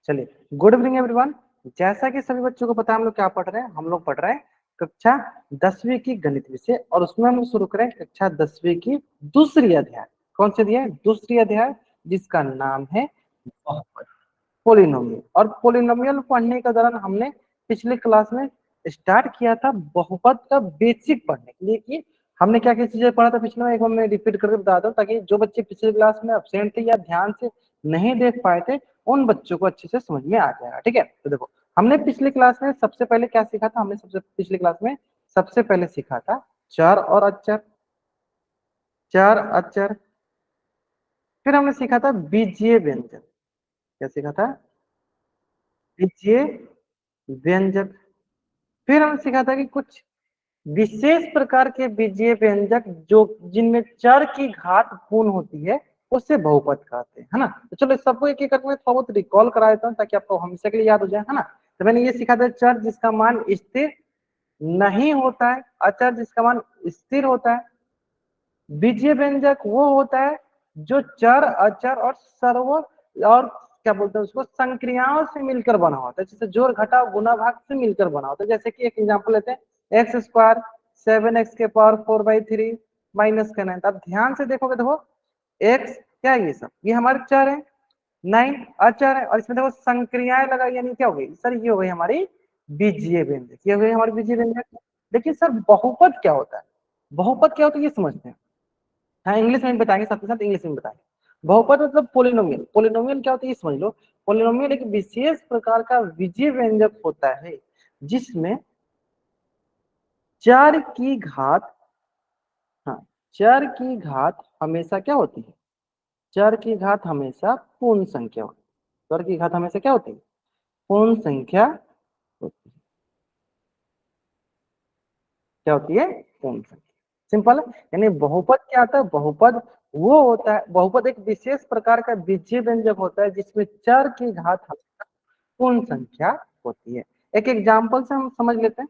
चलिए, good evening everyone. जैसा कि सभी बच्चों को पता है हम लोग क्या पढ़ रहे हैं, हम लोग पढ़ रहे हैं कक्षा 10वीं की गणित विषय, और उसमें हम लोग शुरू करें कक्षा 10वीं की दूसरी अध्याय। कौन सी अध्याय? दूसरी अध्याय, जिसका नाम है बहुपद, पोलिनोमियल। और पोलिनोमियल पढ़ने के दौरान हमने पिछले क्लास में स्टार्ट किया था बहुपद का बेसिक पढ़ने के लिए कि हमने क्या क्या चीजें पढ़ा था पिछले में। एक बार मैं रिपीट करके बता दूं ताकि जो बच्चे पिछले क्लास में अब्सेंट थे या ध्यान से नहीं देख पाए थे उन बच्चों को अच्छे से समझ में आ जाएगा। ठीक है, तो देखो हमने पिछली क्लास में सबसे पहले क्या सीखा था। हमने सबसे पिछली क्लास में सबसे पहले सीखा था चर और अचर, चर अचर। फिर हमने सीखा था बीजीय व्यंजक। क्या सीखा था? बीजीय व्यंजक। फिर हमने सीखा था कि कुछ विशेष प्रकार के बीजीय व्यंजक जो जिनमें चर की घात पूर्ण होती है उससे बहुपद कहते हैं, है ना। तो चलो सबको एक एक करके थोड़ा बहुत रिकॉल करा देता हूँ ताकि आपको हमेशा के लिए याद हो जाए, है ना। तो मैंने ये सीखा था चर जिसका मान स्थिर नहीं होता है, अचर जिसका मान स्थिर होता है, बीजीय व्यंजक वो होता है जो चर अचर और सर्व और क्या बोलते हैं उसको संक्रियाओं से मिलकर बना होता है, जैसे जोड़ घटाव गुणा भाग से मिलकर बना होता है। जैसे कि एक एग्जांपल लेते हैं एक्स स्क्वायर 7x के पावर 4/3 माइनस का 9। अब ध्यान से देखोगे, देखो एक्स क्या है, ये सब ये हमारे चर है, 9 अचर है, और इसमें देखो संक्रियाएं लगा, यानी क्या हो गई सर? ये हो गई हमारी बीजीय व्यंजक, ये हो गई हमारी बीजीय व्यंजक। देखिए सर बहुपद क्या होता है, बहुपद क्या होता है ये समझते हैं। हाँ, इंग्लिश में बताएंगे, साथ ही साथ इंग्लिश में बताएंगे। बहुपद मतलब पोलिनोमियल। पोलिनोमियल क्या होता है ये समझ लो। पोलिनोमियल एक विशेष प्रकार का बीजीय व्यंजक होता है जिसमें चर की घात, हाँ, चर की घात हमेशा क्या होती है? चर की घात हमेशा पूर्ण संख्या होती है। चर की घात हमेशा क्या होती है? पूर्ण संख्या होती है। क्या होती है? पूर्ण संख्या। सिंपल है। यानी बहुपद क्या आता है? बहुपद वो होता है, बहुपद एक विशेष प्रकार का बीजीय व्यंजक होता है जिसमें चर की घात हमेशा पूर्ण संख्या होती है। एक एग्जांपल से हम समझ लेते हैं।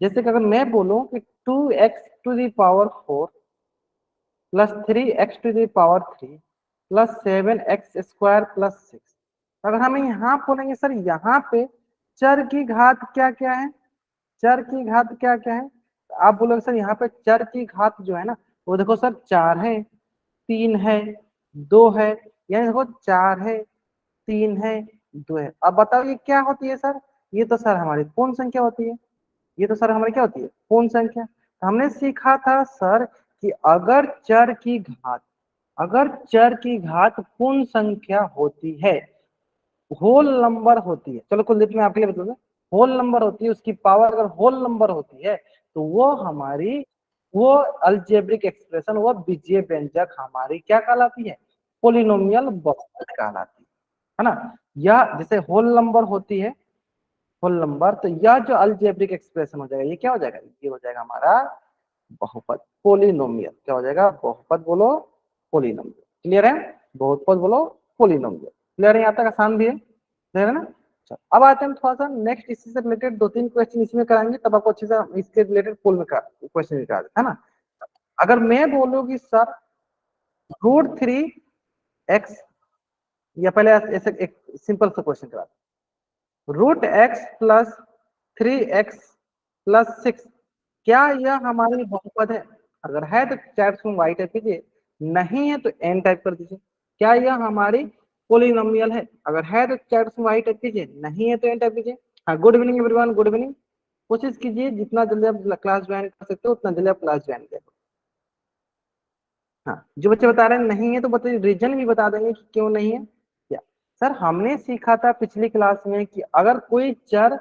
जैसे कि अगर मैं बोलूं कि 2x⁴ plus 3x⁴ plus 7x² + 6, अगर हम यहाँ बोलेंगे सर यहाँ पे चर की घात क्या क्या है, चर की घात क्या क्या है, तो आप बोलोगे सर यहाँ पे चर की घात जो है ना वो देखो सर 4 है, 3 है, 2 है। यानी देखो 4 है, 3 है, 2 है। अब बताओ ये क्या होती है सर? ये तो सर हमारी पूर्ण संख्या होती है। ये तो सर हमारी क्या होती है? पूर्ण संख्या। तो हमने सीखा था सर कि अगर चर की घात, अगर चर की घात पूर्ण संख्या होती है, होल नंबर होती है, चलो कुल में आपके लिए बता दूं, होल नंबर होती है, उसकी पावर अगर होल नंबर होती है तो वो हमारी, वो अलजेब्रिक एक्सप्रेशन, वो बीजीय व्यंजक हमारी क्या कहलाती है? पोलिनोमियल बहुपद कहलाती है ना। या जैसे होल नंबर होती है, होल नंबर, तो यह जो अलजेब्रिक एक्सप्रेशन हो जाएगा ये क्या हो जाएगा? ये हो जाएगा हमारा बहुपद, पोलिनोमियल। क्या हो जाएगा? बहुपद बोलो पोलिनोमियल। क्लियर है? बहुपद बोलो पोलिनोमियल। क्लियर है? यहाँ तक आसान भी है, क्लियर है ना। चलो अब आते हैं थोड़ा सा नेक्स्ट, इसी से रिलेटेड 2-3 क्वेश्चन इसमें कराएंगे, तब आपको अच्छे से इसके रिलेटेड पोल में क्वेश्चन निकाल है ना। अगर मैं बोलूँ कि सर √3x, या पहले ऐसे एक सिंपल सा क्वेश्चन करा, √x + 3x + 6 क्या यह हमारी बहुपद है? अगर है तो चैट में वाई टाइप कीजिए, नहीं है तो एन टाइप कर दीजिए। क्या यह हमारी पोलिनोमियल है? अगर है तो चैट में वाई टाइप कीजिए, नहीं है तो एन टाइप कीजिए। हाँ, good evening everyone, good evening. कोशिश कीजिए जितना जल्दी आप क्लास ज्वाइन कर सकते हो उतना जल्दी आप क्लास ज्वाइन करो। हाँ, जो बच्चे बता रहे हैं नहीं है तो बताइए, रीजन भी बता देंगे कि क्यों नहीं है। क्या सर हमने सीखा था पिछली क्लास में कि अगर कोई चर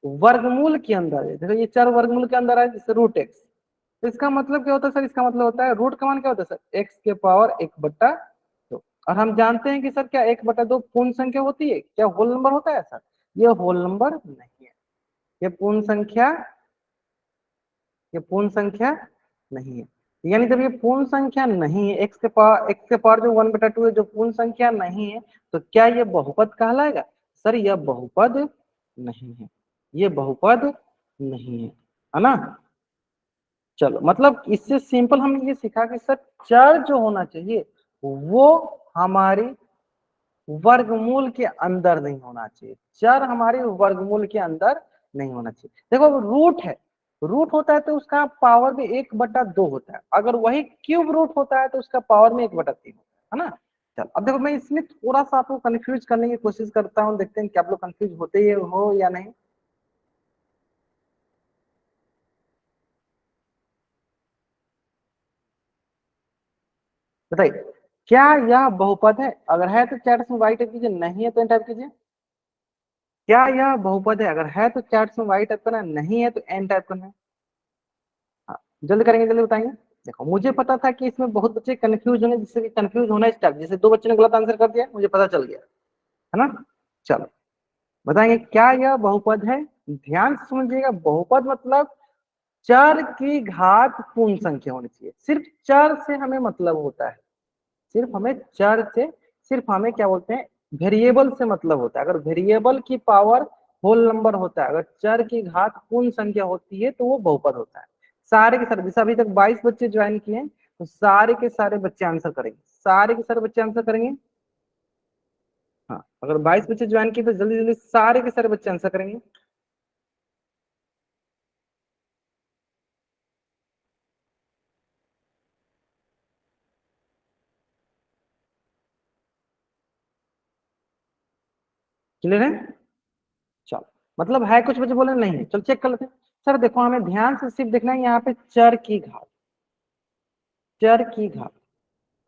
वर्गमूल के अंदर है, देखो ये चर वर्गमूल के अंदर है, जैसे √x, तो इसका मतलब क्या होता है सर? इसका मतलब होता है रूट का मान क्या होता है सर? x⁴ और हम जानते हैं कि सर क्या 1/2 पूर्ण संख्या होती है? क्या होल नंबर होता है सर? ये होल नंबर नहीं है, ये पूर्ण संख्या, ये पूर्ण संख्या नहीं है। यानी जब ये पूर्ण संख्या नहीं है, x⁴ जो 1/2 है, जो पूर्ण संख्या नहीं है, तो क्या ये बहुपद कहलाएगा? सर यह बहुपद नहीं है, ये बहुपद नहीं है ना। चलो मतलब इससे सिंपल हमने ये सीखा कि सर चर जो होना चाहिए वो हमारी वर्गमूल के अंदर नहीं होना चाहिए, चर हमारे वर्गमूल के अंदर नहीं होना चाहिए। देखो रूट है, रूट होता है तो उसका पावर में 1/2 होता है, अगर वही क्यूब रूट होता है तो उसका पावर में 1/3 होता है ना। चल अब देखो मैं इसमें थोड़ा सा आपको कंफ्यूज करने की कोशिश करता हूँ, देखते हैं कि आप लोग कंफ्यूज होते ही हो या नहीं। बताइए, क्या यह बहुपद है? अगर है तो चैट्स में वाई टाइप कीजिए, नहीं है तो एन टाइप कीजिए। क्या यह बहुपद है? अगर है तो चैट्स में वाई टाइप करना है, नहीं है तो एन टाइप करना है। हाँ, जल्दी करेंगे, जल्दी बताएंगे। देखो मुझे पता था कि इसमें बहुत बच्चे कंफ्यूज होंगे, जिससे कि कंफ्यूज होना स्टार्ट, जैसे दो बच्चे ने गलत आंसर कर दिया, मुझे पता चल गया, है ना। चलो बताएंगे, क्या यह बहुपद है? ध्यान से समझिएगा, बहुपद मतलब चर की घात पूर्ण संख्या होनी चाहिए, सिर्फ चर से हमें मतलब होता है, सिर्फ हमें चर से, सिर्फ हमें क्या बोलते हैं, वेरिएबल से मतलब होता है। अगर वेरिएबल की पावर होल नंबर होता है, अगर चर की घात पूर्ण संख्या होती है तो वो बहुपद होता है। सारे के सारे, जैसे अभी तक 22 बच्चे ज्वाइन किए हैं, तो सारे के सारे बच्चे आंसर करेंगे, सारे के सारे बच्चे आंसर करेंगे। हाँ, अगर 22 बच्चे ज्वाइन किए तो जल्दी जल्दी सारे के सारे बच्चे आंसर करेंगे। क्लियर है? चलो, मतलब है, कुछ बच्चे बोले नहीं है, चलो चेक कर लेते हैं। सर देखो, हमें ध्यान से सिर्फ देखना है यहाँ पे चर की घात, चर की घात।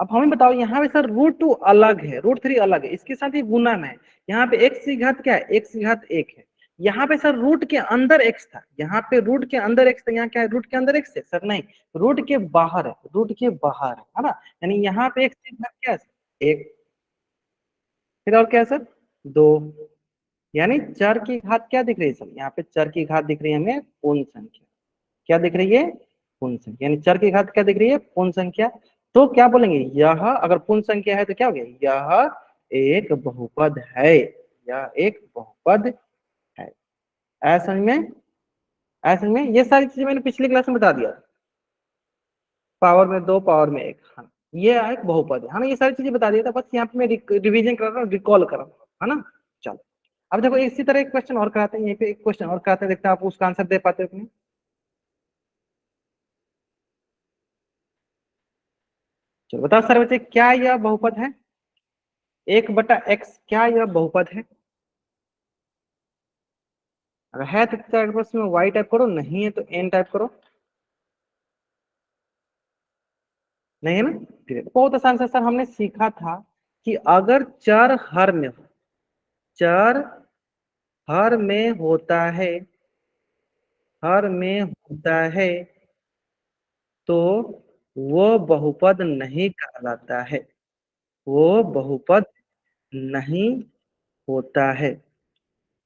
अब हमें बताओ, यहाँ पे सर रूट टू अलग है, रूट थ्री अलग है, इसके साथ ही गुना में है। यहाँ पे एक्स की घात क्या है? एक्स की घात एक है। यहाँ पे सर रूट के अंदर एक्स था, यहाँ पे रूट के अंदर एक्स था, यहाँ क्या है? रूट के अंदर एक्स है सर? नहीं, रूट के बाहर है, रूट के बाहर है ना। यानी यहाँ पे एक्स की घात क्या है? एक। फिर और क्या है सर? दो। यानी चर की घात क्या दिख रही है सर? यहाँ पे चर की घात दिख रही है हमें पूर्ण संख्या। क्या दिख रही है? पूर्ण संख्या। यानी चर की घात क्या दिख रही है? पूर्ण संख्या। तो क्या बोलेंगे, यह अगर पूर्ण संख्या है तो क्या हो गया? यह एक बहुपद है, यह एक बहुपद है। ऐसा समझ में? ऐसा समझ में? ये सारी चीजें मैंने पिछली क्लास में बता दिया, पावर में दो, पावर में एक, हाँ, ये एक बहुपद है, हाँ, ये सारी चीजें बता दिया था, बस यहाँ पे मैं रिवीजन कर रहा हूँ, रिकॉल कर रहा हूँ, है ना। चलो अब देखो, इसी तरह एक क्वेश्चन और कराते हैं, यहीं पे एक क्वेश्चन और कराते हैं, देखते हैं आप उसका आंसर दे पाते हो कि नहीं। चलो बताओ सर बच्चे, क्या यह बहुपद है? 1/x, क्या यह बहुपद है? अगर है तो चैट बॉक्स में वाई टाइप करो, नहीं है तो एन टाइप करो। नहीं है ना? ठीक है, बहुत आसान से सर हमने सीखा था कि अगर चर हर में हो, चर हर में होता है, हर में होता है, तो वो बहुपद नहीं कहलाता है, वो बहुपद नहीं होता है।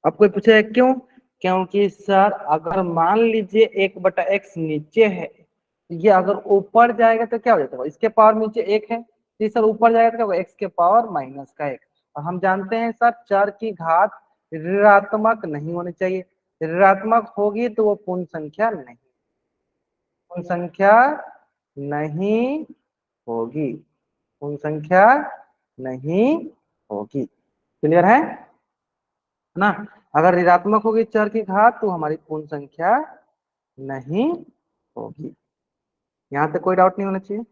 अब कोई पूछे क्यों? क्योंकि सर अगर मान लीजिए 1/x नीचे है, ये अगर ऊपर जाएगा तो क्या हो जाता है? इसके पावर नीचे एक है, तो ये सर ऊपर जाएगा तो क्या होगा? एक्स के पावर -1। और हम जानते हैं सर, चर की घात ऋणात्मक नहीं होनी चाहिए, ऋणात्मक होगी तो वो पूर्ण संख्या नहीं, पूर्ण संख्या नहीं होगी, पूर्ण संख्या नहीं होगी। क्लियर है ना? अगर ऋणात्मक होगी चर की घात तो हमारी पूर्ण संख्या नहीं होगी। यहाँ तक कोई डाउट नहीं होना चाहिए,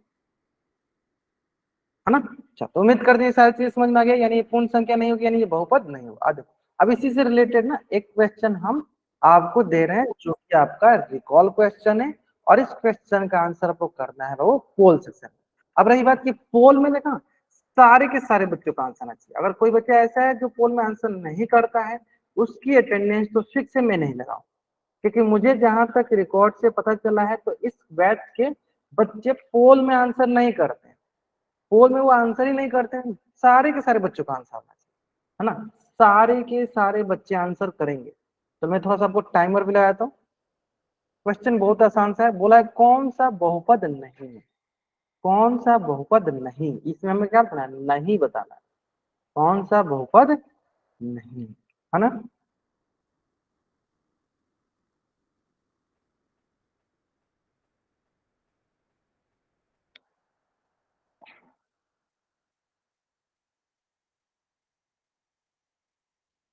है ना। अच्छा, तो उम्मीद करते हैं सारी चीज समझ में आ गया, यानी ये पूर्ण संख्या नहीं होगी, यानी ये बहुपद नहीं होगा। अब इसी से रिलेटेड ना एक क्वेश्चन हम आपको दे रहे हैं, जो कि आपका रिकॉल क्वेश्चन है, और इस क्वेश्चन का आंसर आपको करना है वो पोल सेक्शन। अब रही बात की पोल में देखा, सारे के सारे बच्चों का आंसर आना चाहिए। अगर कोई बच्चा ऐसा है जो पोल में आंसर नहीं करता है, उसकी अटेंडेंस तो फिक्स से मैं नहीं लगाऊं, क्योंकि मुझे जहां तक रिकॉर्ड से पता चला है तो इस बैच के बच्चे पोल में आंसर नहीं करते हैं, पोल में वो आंसर ही नहीं करते हैं। सारे के सारे बच्चों का आंसर आना चाहिए, है ना। सारे के सारे बच्चे आंसर करेंगे। तो मैं थोड़ा सा आपको टाइमर भी लगाता हूँ। क्वेश्चन बहुत आसान सा है, बोला है कौन सा बहुपद नहीं है, कौन सा बहुपद नहीं, इसमें हमें क्या बताना है? नहीं बताना है, कौन सा बहुपद नहीं, है ना।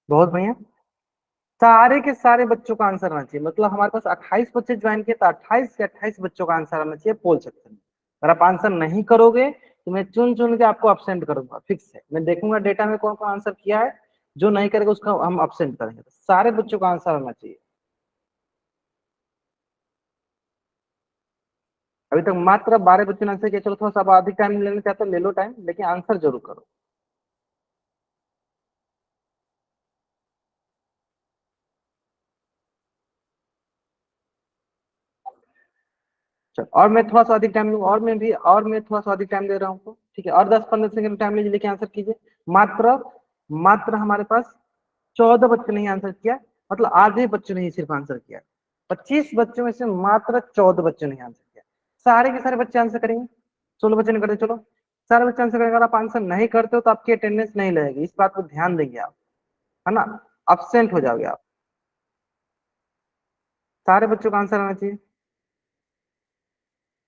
बहुत बढ़िया। सारे के सारे बच्चों का आंसर आना चाहिए, मतलब हमारे पास 28 बच्चे ज्वाइन किए तो 28 के 28 बच्चों का आंसर आना चाहिए पोल सेक्शन में। अगर आप आंसर नहीं करोगे तो मैं चुन चुन के आपको अब्सेंट करूंगा, फिक्स है। मैं देखूंगा डेटा में कौन कौन आंसर किया है, जो नहीं करेगा उसका हम अब्सेंट करेंगे। तो सारे बच्चों का आंसर आना चाहिए। अभी तक मात्र 12 बच्चों ने आंसर किया। चलो थोड़ा सा अब अधिक टाइम लेना चाहते हो ले लो टाइम, लेकिन आंसर जरूर करो। चलो, और मैं थोड़ा सा अधिक टाइम लूंगा, और मैं थोड़ा सा अधिक टाइम दे रहा हूँ आपको, ठीक है। और 10-15 सेकंड टाइम लीजिए, लेके आंसर कीजिए। मात्र मात्र हमारे पास 14 बच्चों ने ही आंसर किया, मतलब आधे बच्चों ने ही सिर्फ आंसर किया। 25 बच्चों में से मात्र 14 बच्चों ने ही आंसर किया। सारे के सारे बच्चे आंसर करेंगे। 16 बच्चे ने करते, चलो सारे बच्चे आंसर करेंगे। अगर आप आंसर नहीं करते हो तो आपकी अटेंडेंस नहीं लगेगी, इस बात को ध्यान देंगे आप, है ना। अब्सेंट हो जाओगे आप। सारे बच्चों का आंसर आना चाहिए।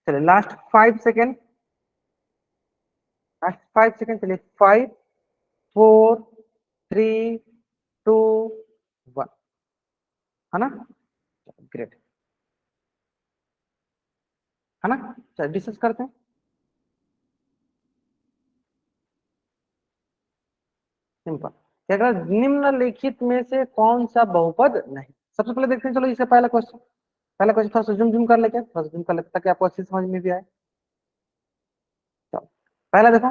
चलिए लास्ट 5 सेकेंड, लास्ट 5 सेकेंड, चलिए 5, 4, 3, 2, 1, है ना। ग्रेट, है ना। चलिए डिस्कस करते हैं। सिंपल। क्या कहता है, निम्नलिखित में से कौन सा बहुपद नहीं। सबसे पहले देखते हैं, चलो इससे पहला क्वेश्चन। पहला क्वेश्चन थोड़ा सा जूम जूम कर लेते हैं, थोड़ा सा जूम कर लेते हैं, ताकि आपको अच्छी समझ में भी आए। चलो पहला देखो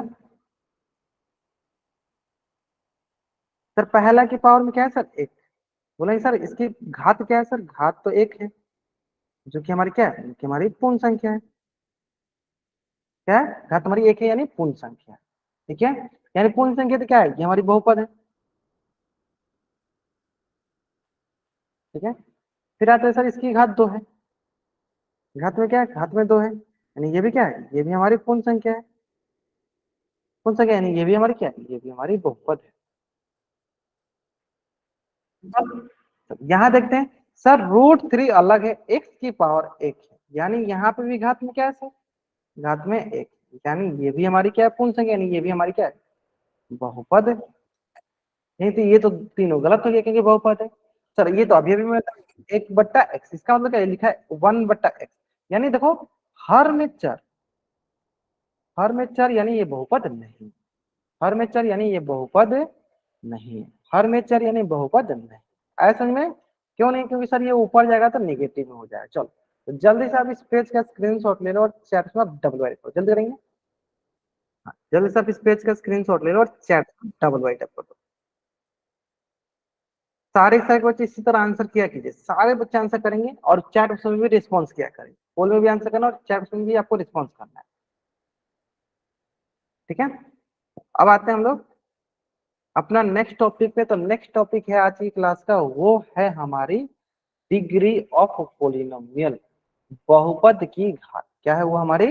सर, पहला की पावर में क्या है सर, एक। बोला सर इसकी घात क्या है सर, घात तो एक है, जो कि हमारी क्या है, जो कि हमारी पूर्ण संख्या है। क्या है, घात हमारी एक है, यानी पूर्ण संख्या। ठीक है, यानी पूर्ण संख्या तो क्या है, ये हमारी बहुपद है। ठीक है, फिर आता है सर इसकी घात दो है। घात में क्या है, घात में दो है, यानी ये भी क्या है, ये भी हमारी पूर्ण संख्या है। पूर्ण संख्या यानी ये भी हमारी क्या है, ये भी हमारी बहुपद है। तो यहाँ देखते हैं सर, √3 अलग है, एक्स की पावर एक है, यानी यहाँ पे भी घात में क्या है सर, घात में एक, यानी ये भी हमारी क्या है, पूर्ण संख्या, यानी ये भी हमारी क्या है, बहुपद है। नहीं तो ये तो तीनों गलत हो गया, क्योंकि बहुपद है। सर ये तो अभी अभी मैं 1/x, इसका मतलब क्या है, लिखा है 1/x, यानी देखो हर में चर, हर में चर यानी ये बहुपद नहीं, हर में चर यानी ये बहुपद नहीं, हर में चर यानी बहुपद नहीं। ऐसा में क्यों नहीं, क्योंकि सर ये ऊपर जाएगा तो नेगेटिव में हो जाएगा। चलो तो जल्दी से आप इस पेज का स्क्रीनशॉट ले लो और चैट में आप डबल वाइट करो, जल्दी करेंगे। हाँ, जल्दी से आप इस पेज का स्क्रीनशॉट ले लो और चैट डबल वाइट कर दो। सारे सारे बच्चे इसी तरह आंसर किया कीजिए, सारे बच्चे आंसर करेंगे और चैट ऑप्शन में भी रिस्पॉन्स किया करेंगे। पोल में भी आंसर करना और चैट ऑप्शन में भी आपको रिस्पॉन्स करना है। ठीक है, अब आते हैं हम लोग अपना नेक्स्ट टॉपिक पे। तो नेक्स्ट टॉपिक है आज की क्लास का, वो है हमारी डिग्री ऑफ पोलिनोमियल, बहुपद की घात। क्या है वो हमारी,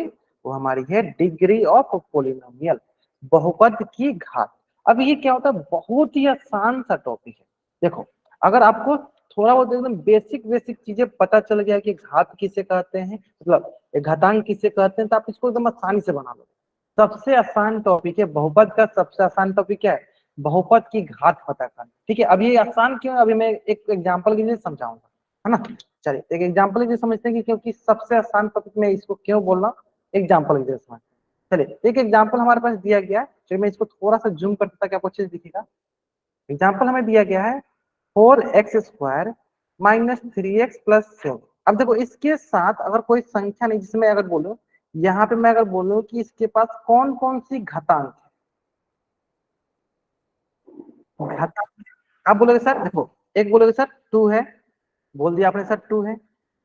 वो हमारी है डिग्री ऑफ पोलिनोमियल, बहुपद की घात। अब ये क्या होता है, बहुत ही आसान सा टॉपिक है। देखो अगर आपको थोड़ा बहुत एकदम बेसिक बेसिक चीजें पता चल गया कि घात किसे कहते हैं, मतलब घातांक किसे कहते हैं, तो आप इसको एकदम आसानी से बना लो। सबसे आसान टॉपिक है बहुपद का, सबसे आसान टॉपिक क्या है, बहुपद की घात पता करना। ठीक है, अब ये आसान क्यों है, अभी मैं एक एग्जांपल के लिए समझाऊंगा, है ना। चलिए एक एग्जांपल के लिए समझते हैं कि क्योंकि सबसे आसान टॉपिक में इसको क्यों बोल रहा हूँ, एग्जांपल के लिए समझते हैं। चलिए एक एग्जांपल हमारे पास दिया गया है, चलिए मैं इसको थोड़ा सा जूम करता ताकि आपको अच्छे से दिखेगा। एग्जाम्पल हमें दिया गया है 4x² -3x+7। अब देखो इसके साथ अगर कोई संख्या नहीं, जिसमें अगर बोलूं, यहाँ पे मैं अगर बोलूं कि इसके पास कौन कौन सी घातांक है, घातांक आप बोलोगे सर, देखो एक बोलोगे सर 2 है, बोल दिया आपने सर 2 है।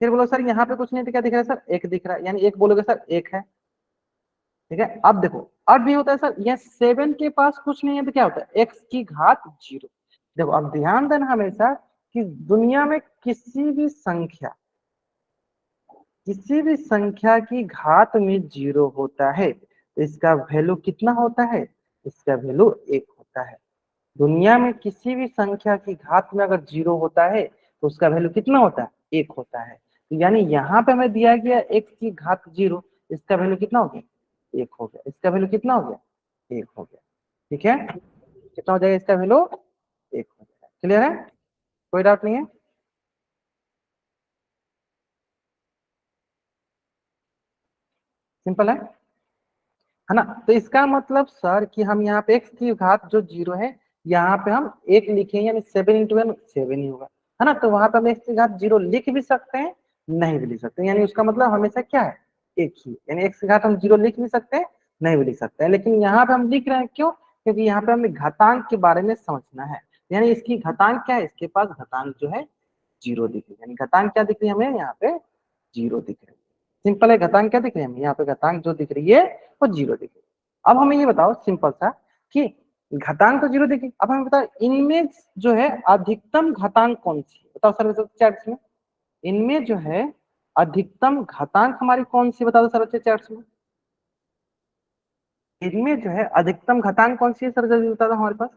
फिर बोलो सर यहाँ पे कुछ नहीं, तो क्या दिख रहा है सर, एक दिख रहा है, यानी एक बोलोगे सर एक है। ठीक है, अब देखो अब भी होता है सर, ये 7 के पास कुछ नहीं है, तो क्या होता है, x की घात 0। देखो अब ध्यान देना हमेशा कि दुनिया में किसी भी संख्या की घात में 0 होता है तो इसका वैल्यू कितना होता है, इसका वैल्यू 1 होता है। दुनिया में किसी भी संख्या की घात में अगर 0 होता है तो उसका वैल्यू कितना होता है, 1 होता है। तो यानी यहाँ पे हमें दिया गया x की घात 0, इसका वैल्यू कितना हो गया, 1 हो गया। इसका वैल्यू कितना हो गया, 1 हो गया। ठीक है, कितना हो जाएगा इसका वैल्यू, 1 हो जाएगा। क्लियर है, कोई डाउट नहीं सिंपल है ना। तो इसका मतलब सर कि हम यहाँ पे एक्स की घात जो 0 है यहाँ पे हम 1 लिखे, यानी 7 ही होगा, है ना। तो वहां पे हम एक्स की घात 0 लिख भी सकते हैं, नहीं भी लिख सकते हैं, यानी उसका मतलब हमेशा क्या है, एक ही, यानी एक्स की घात हम 0 लिख भी सकते हैं, नहीं भी लिख सकते हैं, लेकिन यहाँ पे हम लिख रहे हैं क्यों, क्योंकि यहाँ पे हमें घातांक के बारे में समझना है। यानी इसकी घातांक क्या है, इसके पास घातांक जो है 0 दिख रही है, यानी घातांक क्या दिख रही है हमें यहाँ पे, 0 दिख रही है। सिंपल है, घातांक क्या दिख रही है हमें यहाँ पे, घातांक जो दिख रही है वो 0 दिख रही है। अब हमें ये बताओ सिंपल सा कि घातांक तो 0 दिखी, अब हमें बताओ इनमें जो है अधिकतम घातांक कौन सी है, बताओ सर चैट्स में, इनमें जो है अधिकतम घातांक हमारी कौन सी, बता दो सर बच्चे चैट्स में, इनमें जो है अधिकतम घातांक कौन सी है सर, जल्दी बता दो हमारे पास।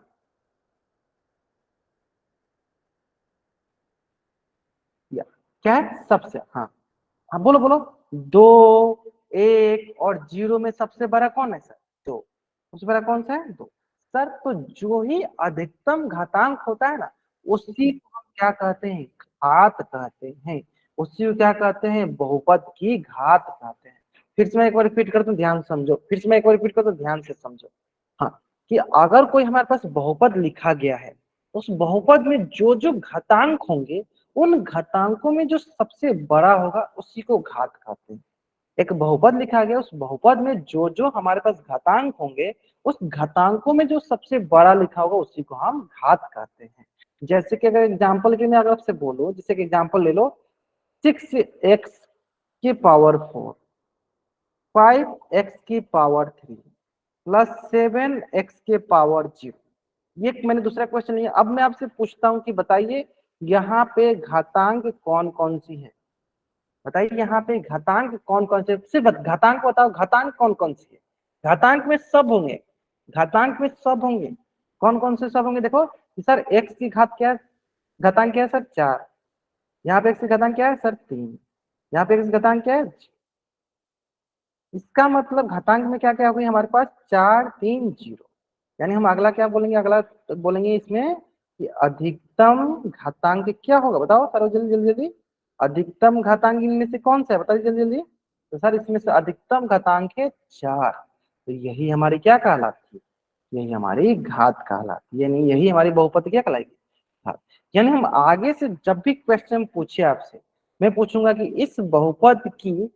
या क्या है सबसे, हाँ हाँ बोलो बोलो, 2, 1 और 0 में सबसे बड़ा कौन है सर, 2, सबसे बड़ा कौन सा है, 2। सर तो जो ही अधिकतम घातांक होता है ना, उसी को हम क्या कहते हैं, घात कहते हैं, उसी को क्या कहते हैं, बहुपद की घात कहते हैं। फिर से मैं एक बार रिपीट करता हूँ, ध्यान समझो, फिर से मैं एक बार रिपीट करता हूँ, ध्यान से समझो। हाँ, कि अगर कोई हमारे पास बहुपद लिखा गया है, उस बहुपद में जो जो घातांक होंगे, उन घातांकों में जो सबसे बड़ा होगा उसी को घात कहते हैं। एक बहुपद लिखा गया, उस बहुपद में जो जो हमारे पास घातांक होंगे, उस घातांकों में जो सबसे बड़ा लिखा होगा उसी को हम घात कहते हैं। जैसे कि अगर एग्जाम्पल के लिए अगर आपसे बोलो, जैसे कि एग्जाम्पल ले लो, 6x की पावर 4, 5x की पावर 3 प्लस 7x के पावर 0, ये मैंने दूसरा क्वेश्चन लिया। अब मैं आपसे पूछता हूँ कि बताइए यहाँ पे घातांक कौन कौन सी है, बताइए यहाँ पे घातांक कौन कौन से, सिर्फ घातांक बताओ, घातांक कौन कौन सी है, घातांक में सब होंगे, घातांक में सब होंगे, कौन कौन से सब होंगे, देखो सर एक्स की घात क्या है, घातांक क्या है सर 4, यहाँ पे एक्स की घातांक क्या है सर 3, यहाँ पे एक्स घातांक क्या है, इसका मतलब घातांक में क्या क्या होगी हमारे पास, 4 3 0, यानी हम अगला क्या बोलेंगे, अगला बोलेंगे इसमें कि अधिकतम घातांक क्या होगा, बताओ सर जल्दी जल्दी जल्दी, अधिकतम घातांक इनमें से कौन सा है, बताइए जल्दी जल्दी। तो सर इसमें से अधिकतम घातांक है 4, तो यही हमारी क्या कहलाती है, यही हमारी घात कहलाती है, यानी यही हमारी बहुपद क्या कहलाएगी, घात। यानी हम आगे से जब भी क्वेश्चन पूछे आपसे, मैं पूछूंगा कि इस बहुपद की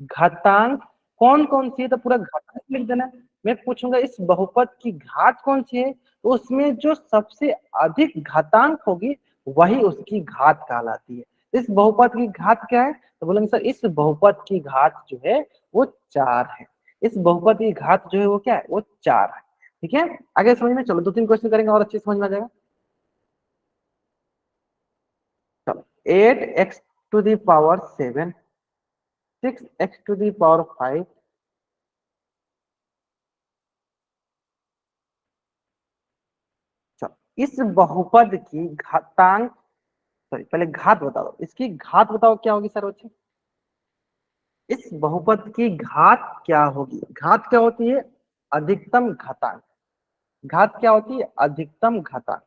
घातांक कौन कौन सी है, तो पूरा घातांक लिख देना है। मैं पूछूंगा इस बहुपद की घात कौन सी है, तो उसमें जो सबसे अधिक घातांक होगी वही उसकी घात कहलाती है। इस बहुपद की घात क्या है, तो बोलेंगे सर इस बहुपद की घात जो है वो 4 है, इस बहुपद की घात जो है वो क्या है, वो 4 है। ठीक है, आगे समझ में, चलो 2 3 क्वेश्चन करेंगे और अच्छे से समझ में आ जाएगा। चलो 8x⁻7, 6x⁻5, चलो इस बहुपद की घातांक, सॉरी पहले घात बता दो, इसकी घात बताओ क्या होगी सर बच्चे, इस बहुपद की घात क्या होगी, घात क्या होती है, अधिकतम घातांक, घात क्या होती है, अधिकतम घातांक।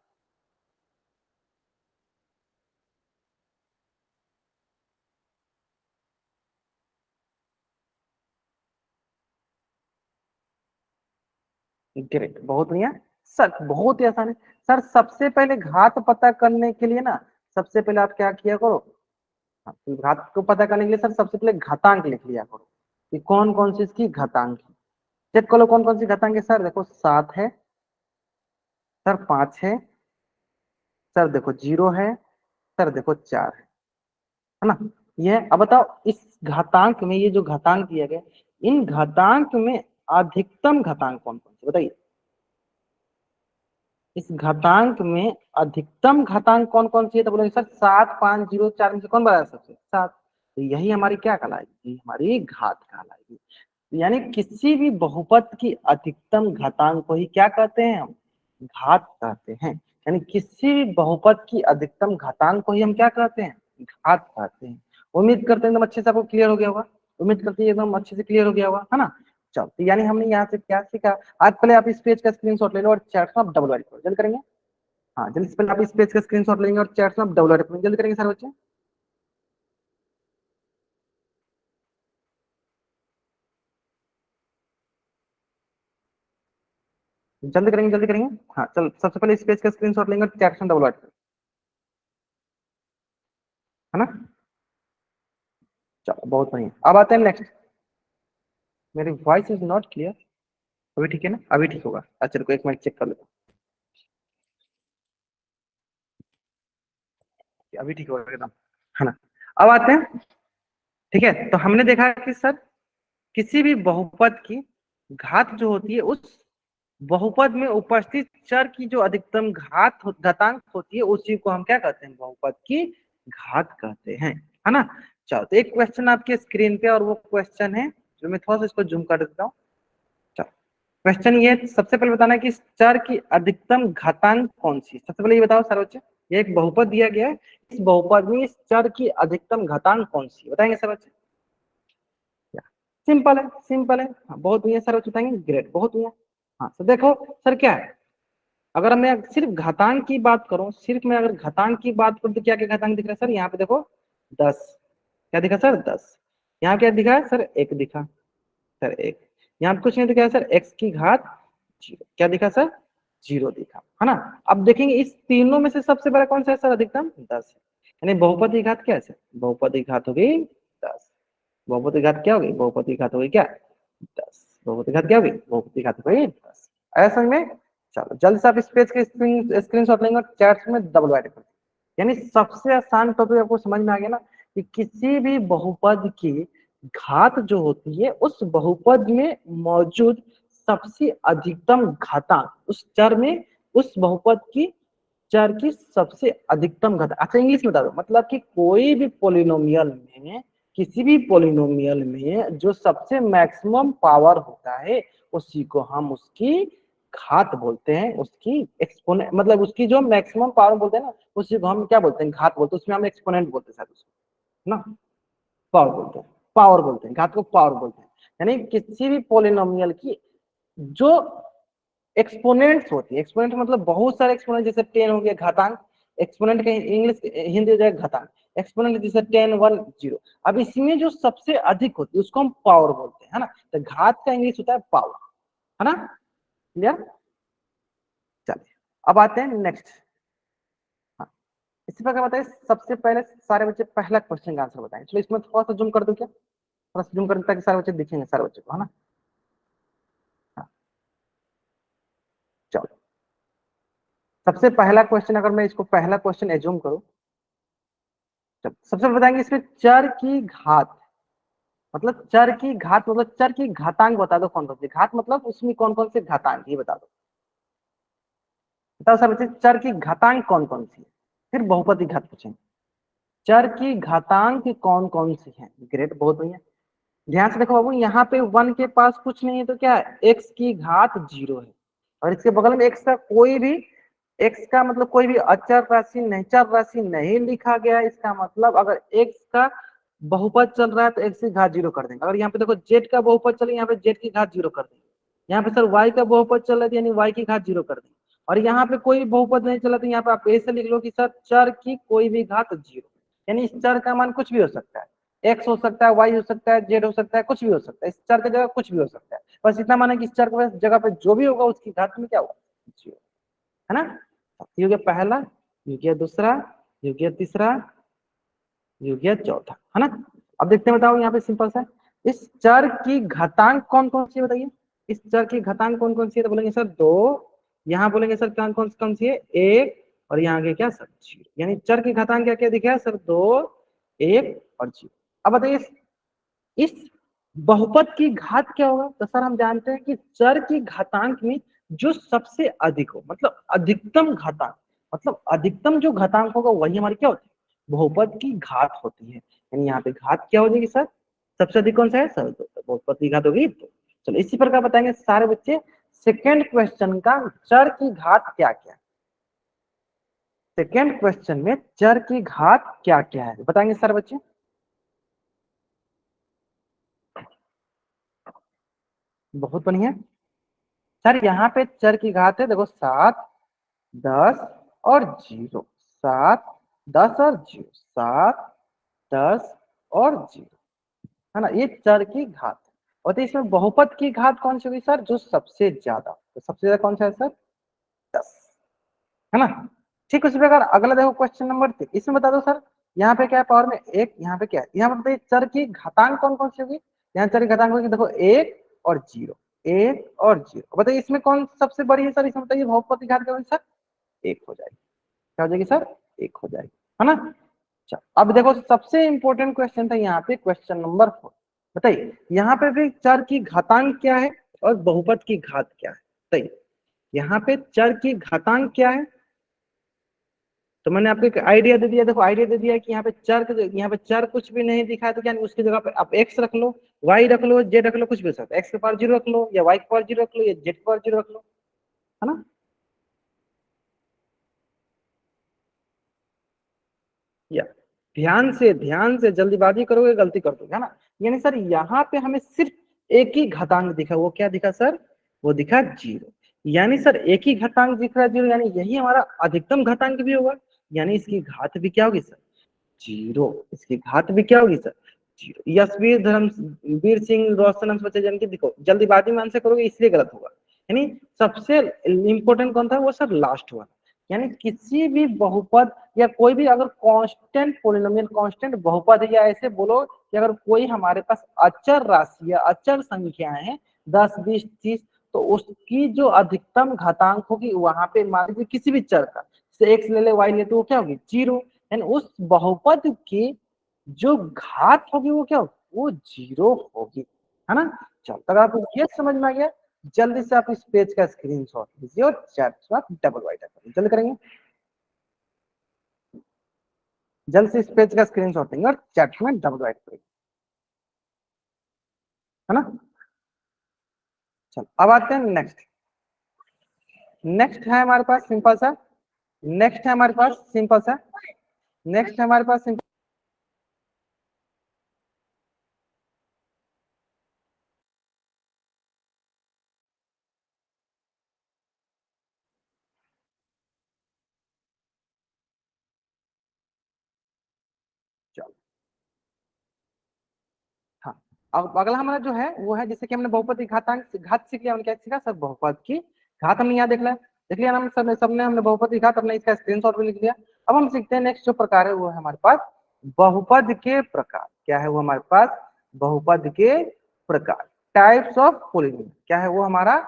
ग्रेट, बहुत बढ़िया सर, बहुत ही आसान है सर। सबसे पहले घात पता करने के लिए ना, सबसे पहले आप क्या किया करो, हाँ, तो घात को पता करने के लिए सर सबसे पहले घातांक लिख लिया करो कि कौन कौन सी इसकी घातांक है। चेक करो कौन कौन सी घातांक है, सर देखो 7 है, सर 5 है, सर देखो 0 है, सर देखो 4 है ना। ये अब बताओ इस घातांक में, ये जो घातांक दिया गया, इन घातांक में अधिकतम घातांक कौन कौन से बताइए, इस घातांक में अधिकतम घातांक कौन कौन सी है, तो बोलेंगे सर 7 5 0 4 में से कौन बड़ा है सबसे, 7, तो यही हमारी क्या कहलाएगी, यही हमारी घात कहलाएगी। यानी किसी भी बहुपद की अधिकतम घातांक को ही क्या कहते हैं हम, घात कहते हैं। यानी किसी भी बहुपद की अधिकतम घातांक को ही हम क्या कहते हैं, घात कहते हैं। उम्मीद करते हैं एकदम अच्छे से आपको क्लियर हो गया होगा, उम्मीद करते हैं एकदम अच्छे से क्लियर हो गया होगा, है ना। चलो तो यानी हमने यहाँ से क्या सीखा, आज पहले आप इस पेज का स्क्रीनशॉट ले लो और चैट में आप डबल वाइट करो, जल्द करेंगे। हाँ जल्दी से पहले आप इस पेज का स्क्रीनशॉट लेंगे और चैट में आप डबल करेंगे, जल्दी करेंगे सारे बच्चे, जल्दी करेंगे जल्दी करेंगे। हाँ चल सबसे पहले इस पेज का स्क्रीनशॉट लेंगे और चैट में डबल करेंगे, है ना। चलो बहुत बढ़िया, अब आते हैं नेक्स्ट। मेरी वॉइस इज नॉट क्लियर, अभी ठीक है ना, अभी ठीक होगा। अच्छा रुको एक मिनट चेक कर लेता हूँ, अभी ठीक होगा एकदम, है ना। अब आते हैं, ठीक है। तो हमने देखा कि सर किसी भी बहुपद की घात जो होती है, उस बहुपद में उपस्थित चर की जो अधिकतम घातांक होती है, उसी को हम क्या कहते हैं, बहुपद की घात कहते हैं, है ना। चलो तो एक क्वेश्चन आपके स्क्रीन पे, और वो क्वेश्चन है जो मैं थोड़ा सा इसको जूम कर देता हूँ। चलो क्वेश्चन ये सबसे पहले बताना है कि इस चर की अधिकतम घातांक कौन सी है। सबसे पहले ये बताओ सर बच्चे, ये एक बहुपद दिया गया है, इस बहुपद में इस चर की अधिकतम घातांक कौन सी है, बताएंगे सर बच्चे। सिंपल है सिंपल है, हाँ, बहुत बढ़िया सर बच्चे बताएंगे, ग्रेट, बहुत बढ़िया। हाँ तो देखो सर क्या है, अगर मैं सिर्फ घातांक की बात करूं, सिर्फ मैं अगर घातांक की बात करूं, तो क्या क्या घातांक दिख रहा है सर, यहाँ पे देखो 10, क्या दिखा सर 10, यहाँ क्या दिखा है सर, एक दिखा सर, एक, यहाँ पे कुछ नहीं दिखा है सर, एक्स की घात जीरो, क्या दिखा सर, जीरो दिखा, है ना। अब देखेंगे इस तीनों में से सबसे बड़ा कौन सा है सर, अधिकतम 10 है, यानी बहुपद की घात क्या है सर, बहुपद की घात हो गई 10, बहुपद की घात क्या हो गई, बहुपद की घात हो गई क्या 10, बहुपद की घात क्या हो गई, बहुपद की घात हो गई 10, ऐसा समझ में। चलो जल्द से आप इस पेज के स्क्रीन शॉट लेंगे और चैट में डबल राइट करेंगे, यानी सबसे आसान टॉपिक आपको समझ में आ गया ना, कि किसी भी बहुपद की घात जो होती है, उस बहुपद में मौजूद सबसे अधिकतम घातांक, उस चर में, उस बहुपद की चर की सबसे अधिकतम घातांक। अच्छा इंग्लिश में बता दो, मतलब कि कोई भी पोलिनोमियल में, किसी भी पोलिनोमियल में जो सबसे मैक्सिमम पावर होता है, उसी को हम उसकी घात बोलते हैं, उसकी एक्सपोनेंट, मतलब उसकी जो मैक्सिमम पावर बोलते हैं ना, उसी को हम क्या बोलते हैं, घात बोलते हैं, उसमें हम एक्सपोनेंट बोलते हैं सर उसको, ना, पावर बोलते हैं, पावर बोलते हैं, घात को पावर बोलते हैं। यानी किसी भी पोलिनोमियल की जो एक्सपोनेंट्स होती है, एक्सपोनेंट मतलब बहुत सारे एक्सपोनेंट, जैसे 10 हो गया घातांक, एक्सपोनेंट का इंग्लिश हिंदी हो जाएगा घातांक, एक्सपोनेंट जैसे 10 1 0, अब इसमें जो सबसे अधिक होती है उसको हम पावर बोलते हैं, है ना। तो घात का इंग्लिश होता है पावर, है ना, क्लियर। चलिए अब आते हैं नेक्स्ट। हाँ इसी प्रकार बताइए, सबसे पहले सारे बच्चे पहला क्वेश्चन का आंसर बताएं। चलो इसमें थोड़ा सा जूम कर दो, क्या थोड़ा सा जूम कर, ताकि सारे बच्चे दिखेंगे सारे बच्चे को, है ना। हाँ चलो सबसे पहला क्वेश्चन, अगर मैं इसको पहला क्वेश्चन एज्यूम करूं, सबसे पहले बताएंगे इसमें चर की घात, मतलब चर की घात मतलब चर की घातांक बता दो, कौन कौन सी घात, मतलब उसमें कौन कौन से घातांक, ये बता दो, बताओ सर बच्चे, चर की घातांक कौन कौन सी है, फिर बहुपद की घात पूछेंगे, चर की घातांक कौन कौन सी है, ग्रेट, बहुत बढ़िया। ध्यान से देखो बाबू, यहाँ पे वन के पास कुछ नहीं है, तो क्या है, एक्स की घात जीरो है, और इसके बगल में एक्स का कोई भी, एक्स का मतलब कोई भी अचर राशि नहीं, चर राशि नहीं लिखा गया है, इसका मतलब अगर एक्स का बहुपद चल रहा है तो एक्स की घात जीरो कर देंगे। अगर यहाँ पे देखो जेड का बहुपद चले, यहाँ पे जेड की घात जीरो कर देंगे। यहाँ पे सर वाई का बहुपद चल रहा है, यानी वाई की घात जीरो कर देंगे। और यहाँ पे कोई बहुपद नहीं चला, तो यहाँ पे आप ऐसे लिख लो कि सर चर की कोई भी घात जीरो, यानी इस चर का मान कुछ भी हो सकता है, एक्स हो सकता है, वाई हो सकता है, जेड हो सकता है, कुछ भी हो सकता है, इस चर की जगह कुछ भी हो सकता है, बस इतना माना कि इस चर की जगह पे जो भी होगा उसकी घात में क्या होगा, जीरो, है ना। ये हो गया पहला, ये हो गया दूसरा, ये हो गया तीसरा, ये हो गया चौथा, है ना। अब देखते हैं, बताओ यहाँ पे सिंपल सा, इस चर की घातांक कौन कौन सी है बताइए, इस चर की घातांक कौन कौन सी है, तो बोलेंगे सर दो, यहाँ बोलेंगे सर कौन कौन कौन सी है, एक, और यहाँ आगे क्या सर जीरो, यानी चर की घातांक क्या क्या दिखा है सर, दो, एक और जीरो। अब बताइए इस बहुपद की घात क्या होगा, तो सर हम जानते हैं कि चर की घातांक में जो सबसे अधिक हो, मतलब अधिकतम घातांक, मतलब अधिकतम जो घातांक होगा वही हमारी क्या होती है, बहुपद की घात होती है। यानी यहाँ पे घात क्या हो जाएगी सर, सबसे अधिक कौन सा है सर, तो बहुपद की घात होगी तो। चलो इसी प्रकार बताएंगे सारे बच्चे, सेकेंड क्वेश्चन का चर की घात क्या क्या है, सेकेंड क्वेश्चन में चर की घात क्या क्या है बताएंगे सारे बच्चे। बहुत बढ़िया सर, यहाँ पे चर की घात है देखो 7 10 और 0, 7, 10 और 0, 7, 10 और 0, है ना, ये चर की घात है। और तो इसमें बहुपद की घात कौन सी होगी सर, जो सबसे ज्यादा, तो सबसे ज्यादा कौन सा है सर, 10, है ना। ठीक उसी प्रकार अगला देखो क्वेश्चन नंबर 3, इसमें बता दो सर, यहाँ पे क्या है पावर में 1, यहाँ पे क्या है, यहाँ पे बताइए चर की घातांक कौन कौन सी होगी। यहाँ चर की घातांक होगी देखो 1 और 0, 1 और 0, बताइए इसमें कौन सबसे बड़ी है सर, इसमें बताइए बहुपद की घात क्या होगी सर, 1 हो जाएगी, क्या हो जाएगी सर, 1 हो जाएगी, है ना। चलो अब देखो सबसे इंपॉर्टेंट क्वेश्चन था यहाँ पे, क्वेश्चन नंबर 4, बताइए यहाँ पे भी चर की घातांक क्या है और बहुपद की घात क्या है, बताइए यहाँ पे चर की घातांक क्या है। तो मैंने आपको एक आइडिया दे दिया, देखो आइडिया दे दिया कि यहाँ पे चर कुछ भी नहीं दिखा है, तो क्या उसकी जगह पे आप एक्स रख लो, वाई रख लो, जेड रख लो, कुछ भी हो सकता है, एक्स के पावर 0 रख लो, या वाई के पावर 0 रख लो, या जेड के पावर 0 रख लो, है ना। या ध्यान से जल्दीबाजी करोगे गलती कर दोगे, है ना। यानी सर यहाँ पे हमें सिर्फ एक ही घातांक दिखा, वो क्या दिखा सर, वो दिखा 0। यानी सर एक ही घातांक दिख रहा है 0, यानी यही हमारा अधिकतम घातांक भी होगा, यानी इसकी घात भी क्या होगी सर, 0, इसकी घात भी क्या होगी सर, 0। यशवीर धर्म वीर सिंह रोशन हंस बच्चे जन की, देखो जल्दीबाजी में आंसर करोगे इसलिए गलत होगा, यानी सबसे इंपॉर्टेंट कौन था, वो सर लास्ट वाला। यानी किसी भी बहुपद या कोई भी अगर कांस्टेंट पोलिनोमियल, कांस्टेंट बहुपद है, या ऐसे बोलो कि अगर कोई हमारे पास अचर राशि या अचर संख्याएं हैं 10, 20, 30, तो उसकी जो अधिकतम घातांक होगी वहां पे मान लीजिए किसी भी चर का, जैसे एक्स ले ले, वाई ले, तो वो क्या होगी 0, यानी उस बहुपद की जो घात होगी वो क्या होगी, वो 0 होगी, है ना। चलो अगर आपको ये समझ में आ गया, जल्दी से आप इस पेज का स्क्रीनशॉट लीजिए और चैट में डबल वाइट करेंगे, जल्दी करेंगे, जल्द से इस पेज का स्क्रीनशॉट लेंगे और चैट में डबल वाइट करेंगे, है ना। चलो अब आते हैं नेक्स्ट, नेक्स्ट है हमारे पास सिंपल सा, नेक्स्ट है हमारे पास सिंपल सा, नेक्स्ट है हमारे पास सिंपल, चलो हाँ। अब अगला हमारा जो है वो है, जैसे कि हमने बहुपद की घातांक घात सीख लिया, हमने क्या सीखा सर, बहुपद की घात हमने यहाँ देख लिया ना, हम सबने हमने बहुपद की घात अपने इसका स्क्रीनशॉट भी लिख लिया। अब हम सीखते हैं नेक्स्ट जो प्रकार है वो है हमारे पास बहुपद के प्रकार, क्या है वो हमारे पास, बहुपद के प्रकार, टाइप्स ऑफ पोलिनोमियल, क्या है वो हमारा,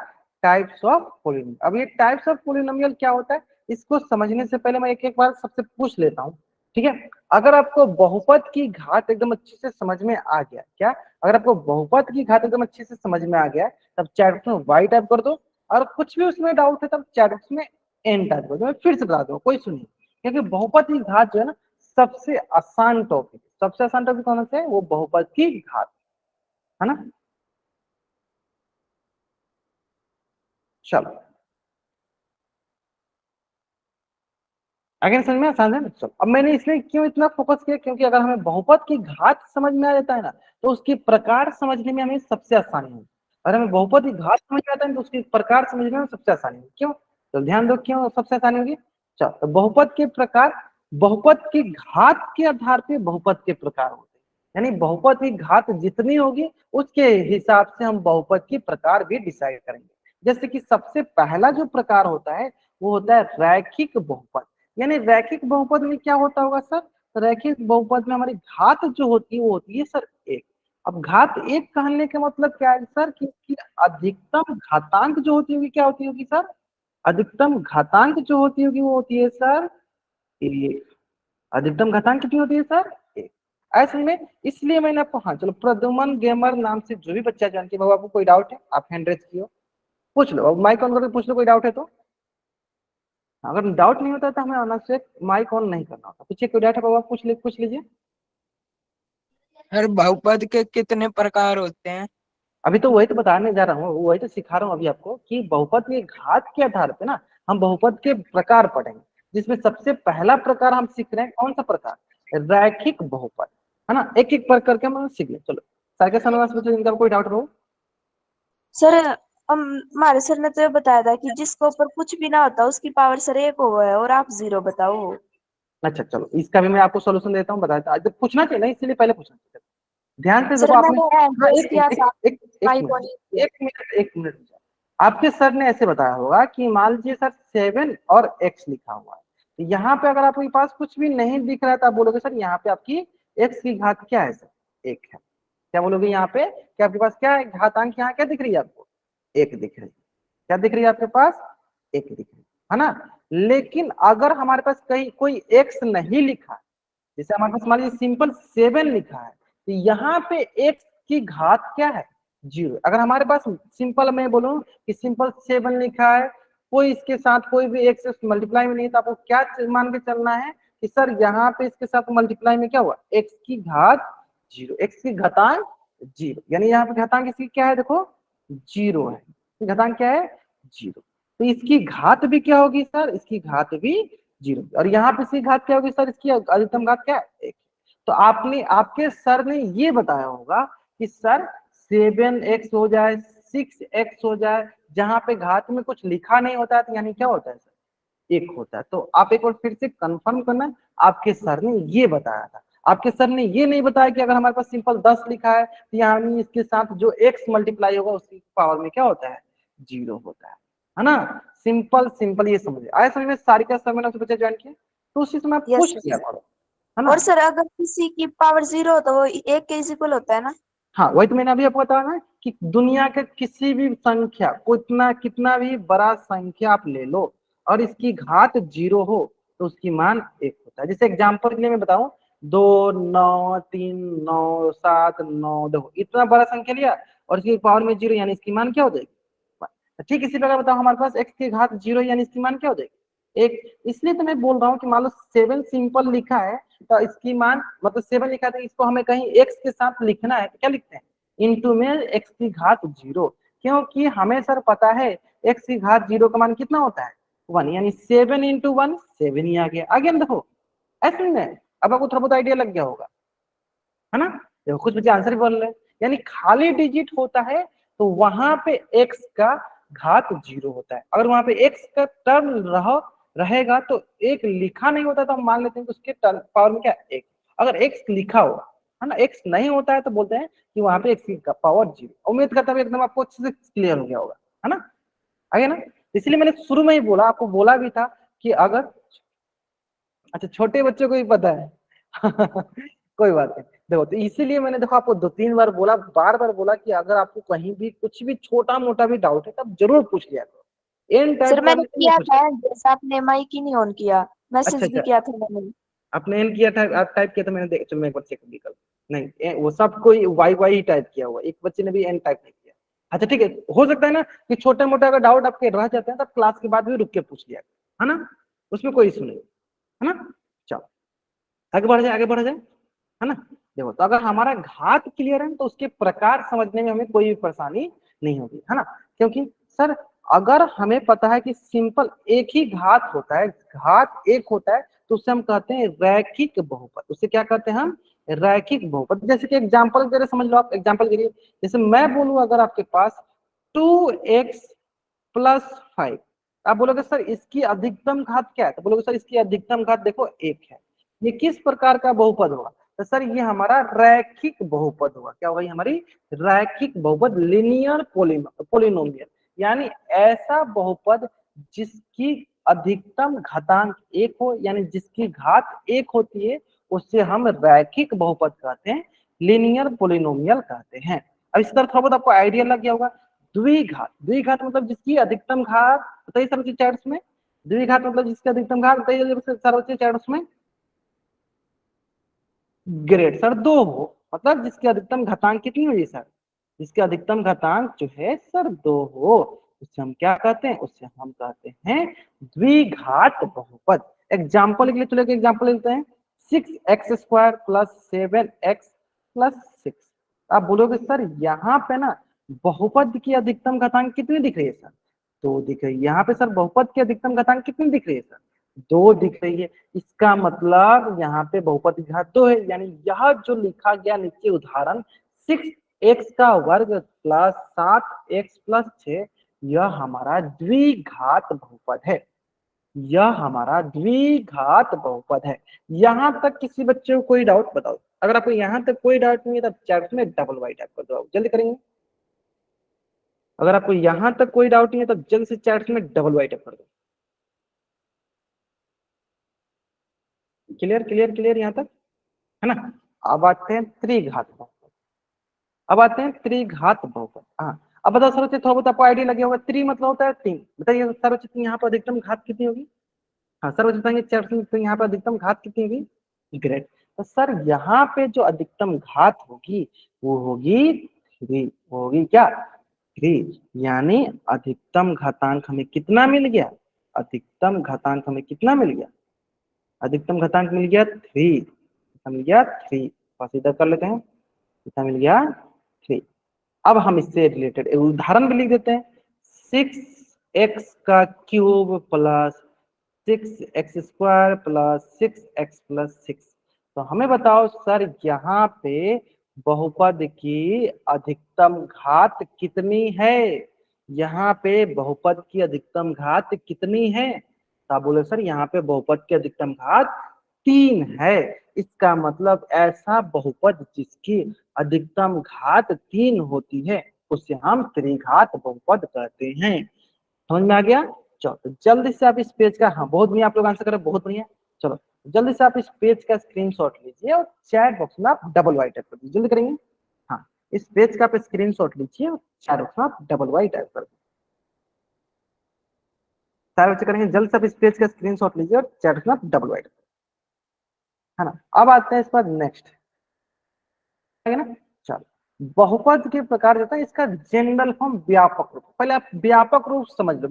टाइप्स ऑफ पोलिनोमियल। अब ये टाइप्स ऑफ पोलिनोमियल क्या होता है, इसको समझने से पहले मैं एक एक बार सबसे पूछ लेता हूँ, ठीक है। अगर आपको बहुपद की घात एकदम अच्छे से समझ में आ गया, क्या, अगर आपको बहुपद की घात एकदम अच्छे से समझ में आ गया, तब चैट बॉक्स में वाई टाइप कर दो, और कुछ भी उसमें डाउट है तब चैट बॉक्स में एन टाइप कर दो, मैं फिर से बता दूंगा, कोई सुनिए, क्योंकि बहुपद की घात जो है ना सबसे आसान टॉपिक, सबसे आसान टॉपिक कौन सा है, वो बहुपद की घात, है ना। चलो अगर समझ में आसान है ना, चलो अब मैंने इसलिए क्यों इतना फोकस किया, क्योंकि अगर हमें बहुपद की घात समझ में आ जाता है ना, तो उसके प्रकार समझने में हमें सबसे आसानी होगी, अगर हमें बहुपद की घात समझ में आता है तो उसके प्रकार समझने में सबसे आसानी होगी, क्यों, तो ध्यान दो क्यों सबसे आसानी होगी। चलो तो बहुपद के प्रकार, बहुपद की घात के आधार पे बहुपद के प्रकार होते हैं, यानी बहुपद की घात जितनी होगी उसके हिसाब से हम बहुपद की प्रकार भी डिसाइड करेंगे। जैसे कि सबसे पहला जो प्रकार होता है वो होता है रैखिक बहुपद, यानी रैखिक बहुपद में क्या होता होगा सर, रैखिक बहुपद में हमारी घात जो होती है वो होती है सर 1। अब घात 1 कहने का मतलब क्या है सर, कि अधिकतम घातांक जो होती होगी क्या होती होगी सर, अधिकतम घातांक जो होती होगी वो होती है सर 1, अधिकतम घातांक कितनी होती है सर 1, ऐसे में इसलिए मैंने आपको, हाँ चलो प्रद्युमन गेमर नाम से जो भी बच्चा जानती है, बाबू आपको कोई डाउट है आप हैंड रेज कियो, पूछ लो, अब माइक ऑन करके पूछ लो, कोई डाउट है तो, अगर डाउट नहीं होता तो हमें अनावश्यक माइक ऑन नहीं करना होता, पूछिए कोई डाउट है बाबा, पूछ लीजिए। हर बहुपद के कितने प्रकार होते हैं? अभी तो वही तो बताने जा रहा हूँ, वही तो सिखा रहा हूँ अभी आपको कि बहुपद के घात के आधार पे ना हम बहुपद के प्रकार पढ़ेंगे, जिसमें सबसे पहला प्रकार हम सीख रहे हैं कौन सा प्रकार, रैखिक बहुपद, है ना, एक एक पर करके हम सीख ले, चलो सारे के सामने बच्चों जिनका कोई डाउट हो। सर हमारे सर ने तो ये बताया था कि जिसके ऊपर कुछ भी ना होता उसकी पावर सर 1 हो है, और आप 0 बताओ। अच्छा चलो, इसका भी मैं आपको सोल्यूशन देता हूँ, बताता हूँ। पूछना चाहिए ना, इसीलिए पहले पूछना चाहिए। ध्यान से देखो सर आपने। मैंने हाँ, एड्रेस एक किया मिनट था, एक एक एक मिनट आइकॉनिक। एक मिनट एक मिनट आपके सर ने ऐसे बताया होगा कि मान लीजिए सर 7 और x लिखा हुआ है, तो यहाँ पे अगर आपके पास कुछ भी नहीं दिख रहा है तो आप बोलोगे सर यहाँ पे आपकी x की घात क्या है सर, 1 है। क्या बोलोगे यहाँ पे कि आपके पास क्या है, घातांक यहाँ क्या दिख रही है आपको, 1 दिख रही है। क्या दिख रही है आपके पास, 1 दिख रही है ना। लेकिन अगर हमारे पास कहीं कोई x नहीं लिखा, जैसे हमारे पास मान लीजिए सिंपल 7 लिखा है, तो यहाँ पे x की घात क्या है, 0। अगर हमारे पास सिंपल मैं बोलूं कि सिंपल 7 लिखा है, कोई इसके साथ कोई भी x से मल्टीप्लाई में नहीं, तो आपको क्या मान के चलना है कि सर यहाँ पे इसके साथ मल्टीप्लाई में क्या हुआ, x की घात 0, x की घातांक 0, यानी यहाँ पे घातांक इसकी क्या है, देखो 0 है। घातांक क्या है, 0। तो इसकी घात भी क्या होगी सर, इसकी घात भी 0। और यहाँ पे इसकी घात क्या होगी सर, इसकी अधिकतम घात क्या है, 1। तो आपने आपके सर ने ये बताया होगा कि सर 7x हो जाए, 6x हो जाए, जहां पे घात में कुछ लिखा नहीं होता है तो यानी क्या होता है सर, 1 होता है। तो आप एक बार फिर से कंफर्म करना, आपके सर ने ये बताया था। आपके सर ने ये नहीं बताया कि अगर हमारे पास सिंपल 10 लिखा है तो यानी इसके साथ जो x मल्टीप्लाई होगा उसकी पावर में क्या होता है, 0 होता है ना। सिंपल सिंपल ये समझे, आया समझ में। सारिका सर मैंने बच्चे ज्वाइन किया तो उसी समय आप यस पूछ लिया सर। करो, है ना। और सर अगर किसी की पावर 0 हो तो वो 1 के इक्वल होता है ना। हाँ वही तो मैंने अभी आपको बताया ना कि दुनिया के किसी भी संख्या, कितना कितना भी बड़ा संख्या आप ले लो और इसकी घात 0 हो तो उसकी मान 1 होता है। जैसे एग्जांपल के लिए मैं बताऊं, 2 9 3 9 7 9, देखो इतना बड़ा संख्या लिया और इसकी पावर में 0, यानी इसकी मान क्या हो जाएगी, ठीक इसी प्रकार बताओ हमारे पास x की घात 0 यानी इसकी मान क्या हो जाएगी, 1। इसलिए तो मैं बोल रहा हूँ कि मान लो 7 सिंपल लिखा है तो इसकी मान मतलब 7 लिखा है तो इसको हमें कहीं x के साथ लिखना है तो क्या लिखते हैं, इंटू में x की घात 0, क्योंकि हमें सर पता है x की घात 0 का मान कितना होता है, 1, यानी 7 इंटू 1 7 ही आ गया ना। देखो ऐसे में अब आपको थोड़ा बहुत आइडिया लग गया होगा, है ना। देखो कुछ बच्चे आंसर भी बोल रहे हैं, यानी खाली डिजिट होता है तो वहां पे x का घात 0 होता है। अगर वहां पे x का टर्म रहेगा तो एक लिखा नहीं होता तो हम मान लेते हैं कि उसके पावर में क्या, 1। अगर x लिखा हो, है ना, x नहीं होता है तो बोलते हैं कि वहां पे x की पावर 0। उम्मीद करता हूँ एकदम आपको अच्छे से क्लियर हो गया होगा, है ना, आगे ना। इसलिए मैंने शुरू में ही बोला, आपको बोला भी था कि अगर, अच्छा छोटे बच्चों को भी पता है कोई बात नहीं। देखो तो इसीलिए मैंने देखो आपको 2-3 बार बोला, बार बार बोला कि अगर आपको कहीं भी कुछ भी छोटा मोटा भी डाउट है तब जरूर पूछ लिया करो, एन टाइप सर मैंने करने से नहीं किया पूछा। था, जैसे आपने माइक ही नहीं ऑन किया, अच्छा मैसेज भी अच्छा, किया था मैंने। आपने एन किया था, आप टाइप किया था, मैंने देख, चलो मैं एक बार चेक भी कर, नहीं वो सब कोई वाई वाई ही टाइप किया हुआ, एक बच्चे ने भी एन टाइप नहीं किया। अच्छा ठीक है, हो सकता है ना कि छोटे मोटे अगर डाउट आपके रह जाते हैं तब क्लास के बाद भी रुक के पूछ लिया, है ना, उसमें कोई इशू नहीं, है ना। चलो आगे बढ़ जाए, आगे बढ़ जाए, है ना। देखो तो अगर हमारा घात क्लियर है तो उसके प्रकार समझने में हमें कोई भी परेशानी नहीं होगी, है ना। क्योंकि सर अगर हमें पता है कि सिंपल एक ही घात होता है, घात 1 होता है, तो उसे हम कहते हैं रैखिक बहुपद। उसे क्या कहते हैं हम, रैखिक बहुपद। जैसे कि एग्जाम्पल के लिए समझ लो, आप एग्जाम्पल के लिए जैसे मैं बोलूं अगर आपके पास 2x + 5, आप बोलोगे सर इसकी अधिकतम घात क्या है, तो बोलोगे सर इसकी अधिकतम घात देखो 1 है। ये किस प्रकार का बहुपद होगा, तो सर ये हमारा रैखिक बहुपद होगा। क्या होगा, ये हमारी रैखिक बहुपद, लिनियर पोलिनोमियल, यानी ऐसा बहुपद जिसकी अधिकतम घातांक 1 हो, यानी जिसकी घात 1 होती है, उससे हम रैखिक बहुपद कहते हैं, लिनियर पोलिनोमियल कहते हैं। अब इस तरह थोड़ा बहुत आपको आइडिया लग गया होगा। द्विघात, द्विघात मतलब जिसकी अधिकतम घात, बताइए सर चैट्स में, द्विघात मतलब जिसकी अधिकतम घात बताइए सर चैट्स में, ग्रेड सर 2 हो, मतलब जिसकी अधिकतम घातांक कितनी हुई सर, जिसकी अधिकतम घातांक जो है सर 2 हो, उससे हम क्या कहते हैं, उससे हम कहते हैं द्विघात बहुपद। एग्जाम्पल के लिए चलो एक एग्जाम्पल लेते हैं, 6x² + 7x + 6। आप बोलोगे सर यहाँ पे ना बहुपद की अधिकतम घातांक कितनी दिख रही है सर, 2 दिख रही है। यहाँ पे सर बहुपद की अधिकतम घातांक कितनी दिख रही है सर, 2 दिख रही है। इसका मतलब यहाँ पे बहुपद की घात 2 है, यानी यह जो लिखा गया नीचे उदाहरण 6x² + 7x + 6 यह हमारा द्विघात बहुपद है, यह हमारा द्विघात बहुपद है। यहां तक किसी बच्चे को कोई डाउट बताओ? अगर आपको यहां तक कोई डाउट नहीं है तब चैट में डबल वाई टाइप कर दो, जल्दी करेंगे। अगर आपको यहां तक कोई डाउट नहीं है तब जल्द से चैट में डबल वाई टाइप कर दो। क्लियर क्लियर क्लियर यहां तक, है ना? अब आते हैं त्रिघात बहुपद, अब आते हैं त्रिघात बहुपद। हाँ, अब बताओ सर थोड़ा बहुत आपको आइडिया लगे होगा, त्रि मतलब होता है 3। बताइए सर्वचित यहाँ पर अधिकतम घात कितनी होगी? हाँ सर बताएंगे चैट में, तो यहाँ पर अधिकतम घात कितनी होगी? ग्रेट। तो सर यहाँ पे जो अधिकतम घात होगी वो होगी 3, वो होगी क्या? 3। यानी अधिकतम घातांक हमें कितना मिल गया? अधिकतम घातांक हमें कितना मिल गया? अधिकतम घातांक मिल गया 3, कितना मिल गया? 3। बस इधर कर लेते हैं, कितना मिल गया? 3। अब हम इससे रिलेटेड एक उदाहरण भी लिख देते हैं। 6x का cube plus 6x square plus 6x plus 6। तो हमें बताओ सर यहाँ पे बहुपद की अधिकतम घात कितनी है? यहाँ पे बहुपद की अधिकतम घात कितनी है? तो आप बोले सर यहाँ पे बहुपद की अधिकतम घात 3 है। इसका मतलब ऐसा बहुपद जिसकी अधिकतम घात 3 होती है उसे हम त्रिघात बहुपद कहते हैं। समझ में आ गया? चलो तो जल्दी से आप इस पेज का, हाँ बहुत बढ़िया आप लोग आंसर करें, बहुत बढ़िया। चलो जल्दी से आप इस पेज का स्क्रीनशॉट लीजिए और चैट बॉक्स में आप डबल वाई टाइप कर दीजिए, जल्दी करेंगे। हाँ, इस पेज का आप स्क्रीनशॉट लीजिए और चैट बॉक्स में आप डबल वाई टाइप कर दीजिए। सारे बच्चे करेंगे, जल्द से आप इस पेज का स्क्रीनशॉट लीजिए और चैट बॉक्स में आप डबल वाई टाइप, है ना? अब आते हैं इस पर नेक्स्ट, है ना? चलो बहुपद के प्रकार जो है इसका जनरल फॉर्म व्यापक रूप। पहले आप व्यापक रूप समझ लो,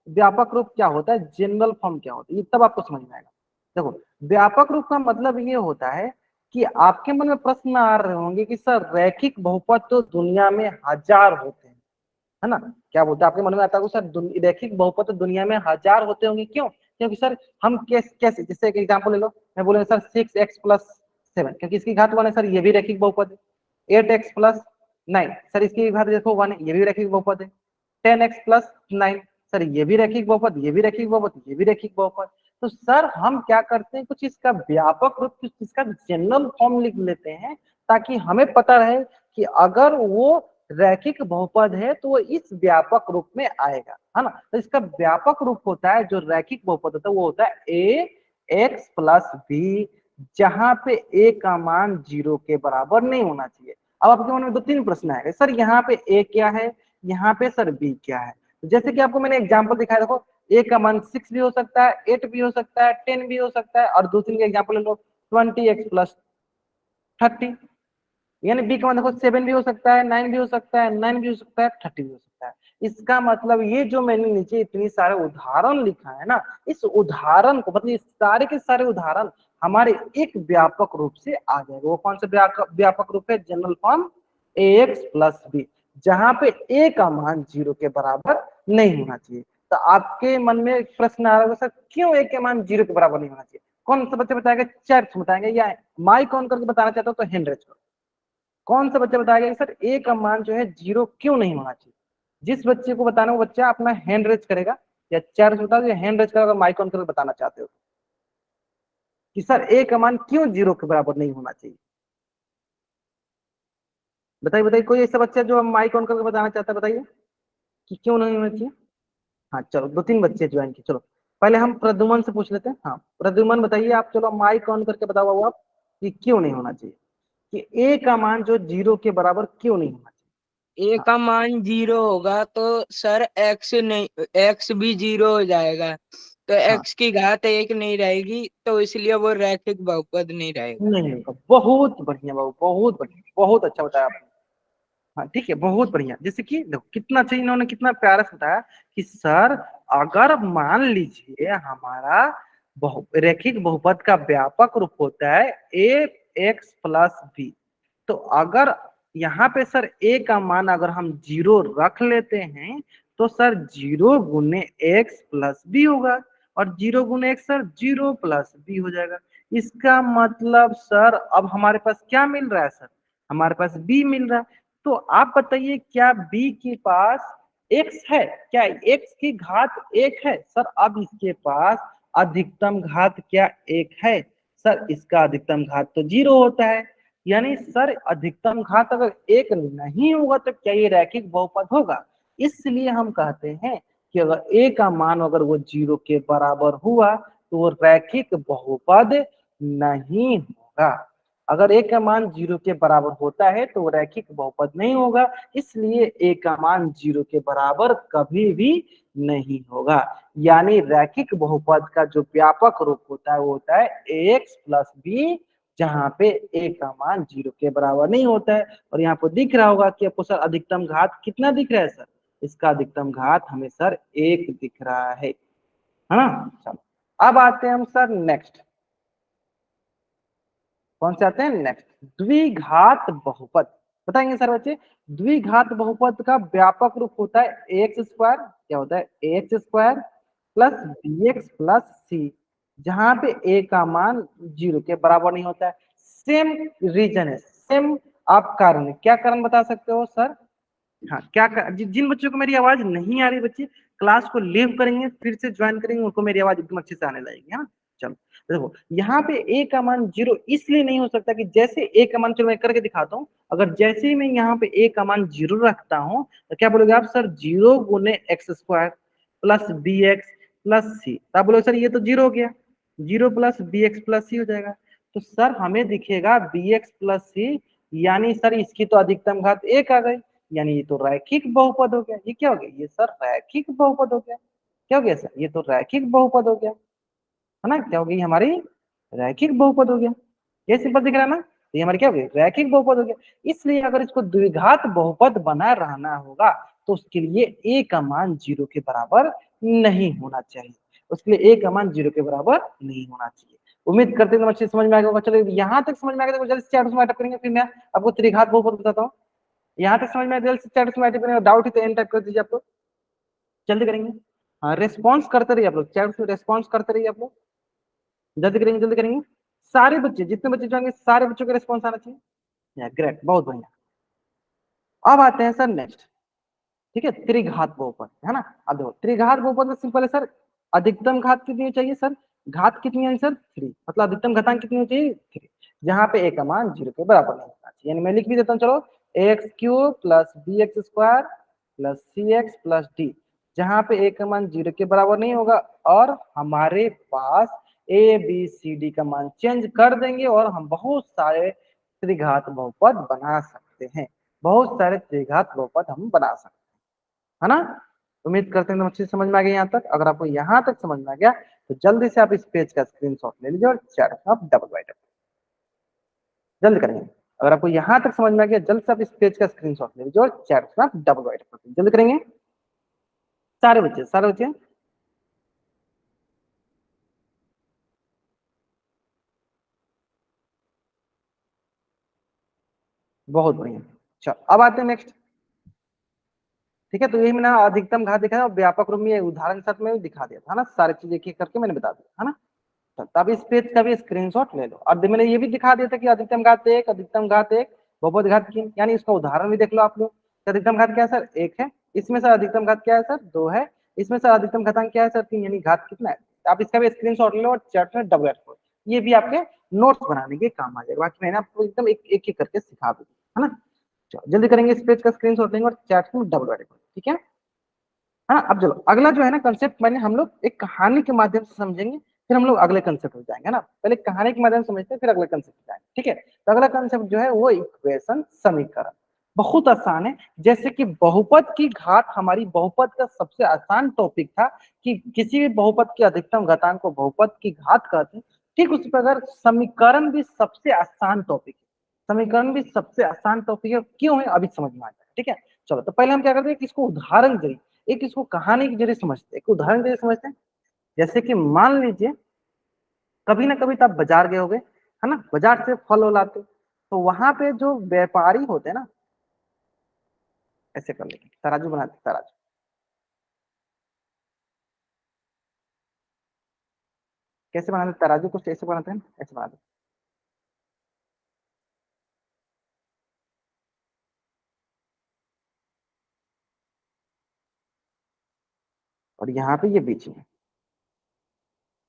व्यापक रूप क्या होता है, जनरल फॉर्म क्या होता है, ये तब आपको समझ में आएगा। देखो व्यापक रूप का मतलब ये होता है कि आपके मन में प्रश्न आ रहे होंगे कि सर रैखिक बहुपद तो दुनिया में हजार होते हैं, है ना? क्या बोलते हैं आपके मन में आता है सर रैखिक बहुपद तो दुनिया में हजार होते होंगे, क्यों? क्योंकि सर हम कैसे जैसे एक एग्जांपल ले लो, मैं बोले सर 6x प्लस 7, क्योंकि इसकी घात 1 है सर, ये भी रैखिक बहुपद है। 8x प्लस 9 सर, इसकी घात देखो 1 है, ये भी रैखिक बहुपद है। 10x प्लस 9 सर, ये भी रैखिक बहुपद, ये भी रैखिक बहुपद, ये भी रैखिक बहुपद। तो सर हम क्या करते हैं, कुछ इसका व्यापक रूप, कुछ इसका जनरल फॉर्म लिख लेते हैं ताकि हमें पता रहे कि अगर वो रैखिक बहुपद है तो वो इस व्यापक रूप में आएगा, है ना? तो इसका व्यापक रूप होता है, जो रैखिक बहुपद होता है वो होता है ए एक्स प्लस बी, जहां पे ए का मान 0 के बराबर नहीं होना चाहिए। अब आपके मन में 2-3 प्रश्न आएंगे, सर यहाँ पे ए क्या है, यहाँ पे सर बी क्या है? जैसे कि आपको मैंने एग्जाम्पल दिखाया, देखो ए का मान 6 भी हो सकता है, 8 भी हो सकता है, 10 भी हो सकता है, और दूसरी का एग्जाम्पल ले लो 20x प्लस 30, यानी बी का मान देखो 7 भी हो सकता है, 9 भी हो सकता है, 9 भी हो सकता है, 30 भी हो सकता है। इसका मतलब ये जो मैंने नीचे इतनी सारे उदाहरण लिखा है ना, इस उदाहरण को मतलब ये सारे के सारे उदाहरण हमारे एक व्यापक रूप से आ जाएगा। वो कौन सा व्यापक रूप है? General form ax plus B, जहां पे a का मान 0 के बराबर नहीं होना चाहिए। तो आपके मन में एक प्रश्न आ रहा होगा, सर क्यों a के मान 0 के बराबर नहीं होना चाहिए? कौन सा बच्चे बताएगा? चैट बताएंगे या माइक ऑन करके बताना चाहता हो तो हैंड रेज करो। कौन सा बच्चा बताएगा कि सर ए का मान जो है 0 क्यों नहीं होना चाहिए? जिस बच्चे को बताना वो बच्चा अपना हैंड रेज करेगा, या चैट बता दो या हैंड रेज करेगा माइक ऑन करके बताना चाहते हो कि सर ए का मान क्यों 0 के बराबर नहीं होना चाहिए। बताइए बताइए, कोई ऐसा बच्चा जो माइक ऑन करके बताना चाहता है, बताइए कि क्यों नहीं होना चाहिए। हाँ चलो 2-3 बच्चे ज्वाइन किए, चलो पहले हम प्रद्युमन से पूछ लेते हैं। हाँ प्रद्युमन बताइए आप, चलो माइक ऑन करके बताओ आप कि क्यों नहीं होना चाहिए, कि ए का मान जो 0 के बराबर क्यों नहीं होना चाहिए। ए का मान 0 होगा तो सर एक्स नहीं, एक्स भी 0 हो जाएगा, तो हाँ एक्स की घात 1 नहीं रहेगी, तो इसलिए वो रैखिक बहुपद नहीं रहेगा। नहीं होगा। बहुत बढ़िया बाबू, बहुत बढ़िया, बहुत अच्छा बताया आपने। हाँ ठीक है, बहुत बढ़िया। जैसे कि देखो कितना अच्छा इन्होंने कितना प्यारा से बताया कि सर अगर मान लीजिए हमारा रैखिक बहुपद का व्यापक रूप होता है ए एक्स प्लस बी, तो अगर यहाँ पे सर ए का मान अगर हम 0 रख लेते हैं तो सर 0 गुने एक्स प्लस बी होगा, और 0 गुने एक्स सर 0 प्लस बी हो जाएगा। इसका मतलब सर अब हमारे पास क्या मिल रहा है? सर हमारे पास बी मिल रहा है। तो आप बताइए क्या बी के पास एक्स है क्या, एक्स की घात एक है सर। अब इसके पास अधिकतम घात क्या एक है सर, इसका अधिकतम घात तो 0 होता है। यानी सर अधिकतम घात अगर एक नहीं होगा तो क्या ये रैखिक बहुपद होगा। इसलिए हम कहते हैं कि अगर ए का मान अगर वो 0 के बराबर हुआ तो वो रैखिक बहुपद नहीं होगा। अगर ए का मान 0 के बराबर होता है तो वो रैखिक बहुपद नहीं होगा। इसलिए ए का मान 0 के बराबर कभी भी नहीं होगा। यानी रैखिक बहुपद का जो व्यापक रूप होता है वो होता है ax प्लस बी, जहां पे ए का मान 0 के बराबर नहीं होता है। और यहाँ पर दिख रहा होगा कि आपको सर अधिकतम घात कितना दिख रहा है सर, इसका अधिकतम घात हमें सर 1 दिख रहा है ना। चलो अब आते हैं हम सर नेक्स्ट, कौन से आते हैं नेक्स्ट, द्विघात बहुपद। बताएंगे सर बच्चे, द्विघात बहुपद का व्यापक रूप होता है एक्स स्क्वायर, क्या होता है x square plus b x plus c, जहां पे ए का मान 0 के बराबर नहीं होता है। सेम रीजन है, सेम। आप कारण है, क्या कारण बता सकते हो सर। हाँ जिन बच्चों को मेरी आवाज नहीं आ रही बच्चे क्लास को लीव करेंगे फिर से ज्वाइन करेंगे, उनको मेरी आवाज एकदम अच्छे से आने लगेगी, है ना। चलो देखो यहाँ पे ए का मान 0 इसलिए नहीं हो सकता कि जैसे ए का मान, चलो मैं करके दिखाता हूँ। अगर जैसे ही मैं यहाँ पे ए का मान 0 रखता हूँ तो क्या बोलोगे आप सर, 0 गुने x square plus b x plus c, तब बोलोगे सर ये तो 0 हो गया, 0 plus b x plus c हो जाएगा। तो सर हमें दिखेगा बी एक्स प्लस सी, यानी सर इसकी तो अधिकतम घात 1 आ गई, यानी ये तो रैखिक बहुपद हो गया। ये क्या हो गया, ये सर रैखिक बहुपद हो गया। क्या हो गया सर, ये तो रैखिक बहुपद हो गया, है ना। क्या हो गई हमारी, रैखिक बहुपद हो गया। ये सिंपल दिख रहा है ना, तो ये हमारी क्या हो गई, रैखिक बहुपद हो गया। इसलिए अगर इसको द्विघात बहुपद बना रहना होगा तो उसके लिए ए का मान 0 के बराबर नहीं होना चाहिए, उसके लिए ए का मान 0 के बराबर नहीं होना चाहिए। उम्मीद करते हैं अच्छे समझ में आ गया होगा। चलो यहाँ तक समझ में आ गया तो जल्दी से चैट में टाइप करेंगे, फिर मैं आपको त्रिघात बहुपद बताता हूँ। यहाँ तक समझ में आया, जल्दी से चैट में टाइप करेंगे, डाउट है तो एंड टाइप कर दीजिए आप लोग, जल्दी करेंगे। हाँ रेस्पॉन्स करते रहिए आप लोग, चैट में रेस्पॉन्स करते रहिए आप लोग, जल्दी करेंगे जल्दी करेंगे। सारे बच्चे जितने बच्चे जाएंगे सारे बच्चों का रिस्पॉन्स आना चाहिए। ग्रेट, बहुत बढ़िया। अब आते हैं सर नेक्स्ट, ठीक है, त्रिघात बहुपद, है ना। अब देखो त्रिघात बहुपद में सिंपल है सर, अधिकतम घात कितनी चाहिए सर, घात कितनी है सर 3, मतलब अधिकतम घातांक कितनी चाहिए 3, जहां पे ए का मान 0 के बराबर नहीं होना चाहिए। यानी मैं लिख भी देता हूँ, चलो x cube plus b x square plus c x plus d, जहां पे ए का मान 0 के बराबर नहीं होगा और हमारे पास ए बी सी डी का मान चेंज कर देंगे और हम बहुत सारे त्रिघात बहुपद बना सकते हैं, बहुत सारे त्रिघात बहुपद हम बना सकते हैं, है ना। उम्मीद करते हैं तुम अच्छे से समझ में आ गया यहाँ तक। अगर आपको यहाँ तक समझ में आ गया तो जल्दी से आप इस पेज का स्क्रीनशॉट ले लीजिए और चैट में आप डबल बाइट जल्दी करेंगे। अगर आपको यहाँ तक समझ में आ गया जल्द से आप इस पेज का स्क्रीनशॉट ले लीजिए और चैट में आप डबल बाइट जल्दी करेंगे। सारे बच्चे सारे बच्चे, बहुत बढ़िया। चलो अब आते हैं नेक्स्ट, ठीक है। तो यही मैंने अधिकतम घात दिखाया और व्यापक रूप में उदाहरण के साथ में भी दिखा दिया था ना, सारी चीजें एक एक करके मैंने बता दिया, है ना। तब इस पेज का भी स्क्रीनशॉट ले लो। और मैंने ये भी दिखा दिया था कि अधिकतम घात 1, अधिकतम घात 1, बहुपद घात 3, यानी इसका उदाहरण भी देख लो आप लोग। अधिकतम घात क्या है सर 1 है, इसमें सर अधिकतम घात क्या है सर 2 है, इसमें सर अधिकतम घातांक क्या है सर 3, यानी घात कितना है। आप इसका भी स्क्रीनशॉट ले लो और चैट में डबल करो, ये भी आपके नोट्स बनाने के काम आ जाएगा। बाकी मैंने आपको एकदम एक एक करके सिखा दूँ, है ना। चलो जल्दी करेंगे, इस पेज का स्क्रीनशॉट लेंगे और चैट में डबल करेंगे, ठीक है। हाँ अब चलो अगला जो है ना कंसेप्ट, मैंने हम लोग एक कहानी के माध्यम से समझेंगे, फिर हम लोग अगले कंसेप्ट में जाएंगे ना। पहले कहानी के माध्यम से समझते हैं फिर अगले कंसेप्ट में जाएंगे, ठीक है। तो अगला कंसेप्ट जो है वो इक्वेशन समीकरण, बहुत आसान है। जैसे कि बहुपद की घात, हमारी बहुपद का सबसे आसान टॉपिक था कि किसी भी बहुपद के अधिकतम घातांक को बहुपद की घात कहते हैं। ठीक उसी प्रकार समीकरण भी सबसे आसान टॉपिक है, समीकरण भी सबसे आसान टॉपिक है। क्यों है अभी समझ में आ जाए, ठीक है। चलो तो पहले हम क्या करते हैं कि इसको उदाहरण जरिए, एक इसको कहानी के जरिए समझते हैं, एक उदाहरण के जरिए समझते हैं। जैसे कि मान लीजिए कभी ना कभी तो आप बाजार गए होगे, है ना, बाजार से फल लाते, तो वहां पे जो व्यापारी होते हैं ना, ऐसे कर लेते तराजू बनाते, तराजू कैसे बनाते, तराजू कुछ ऐसे बनाते हैं, ऐसे बनाते हैं। और यहाँ पे ये बीच में,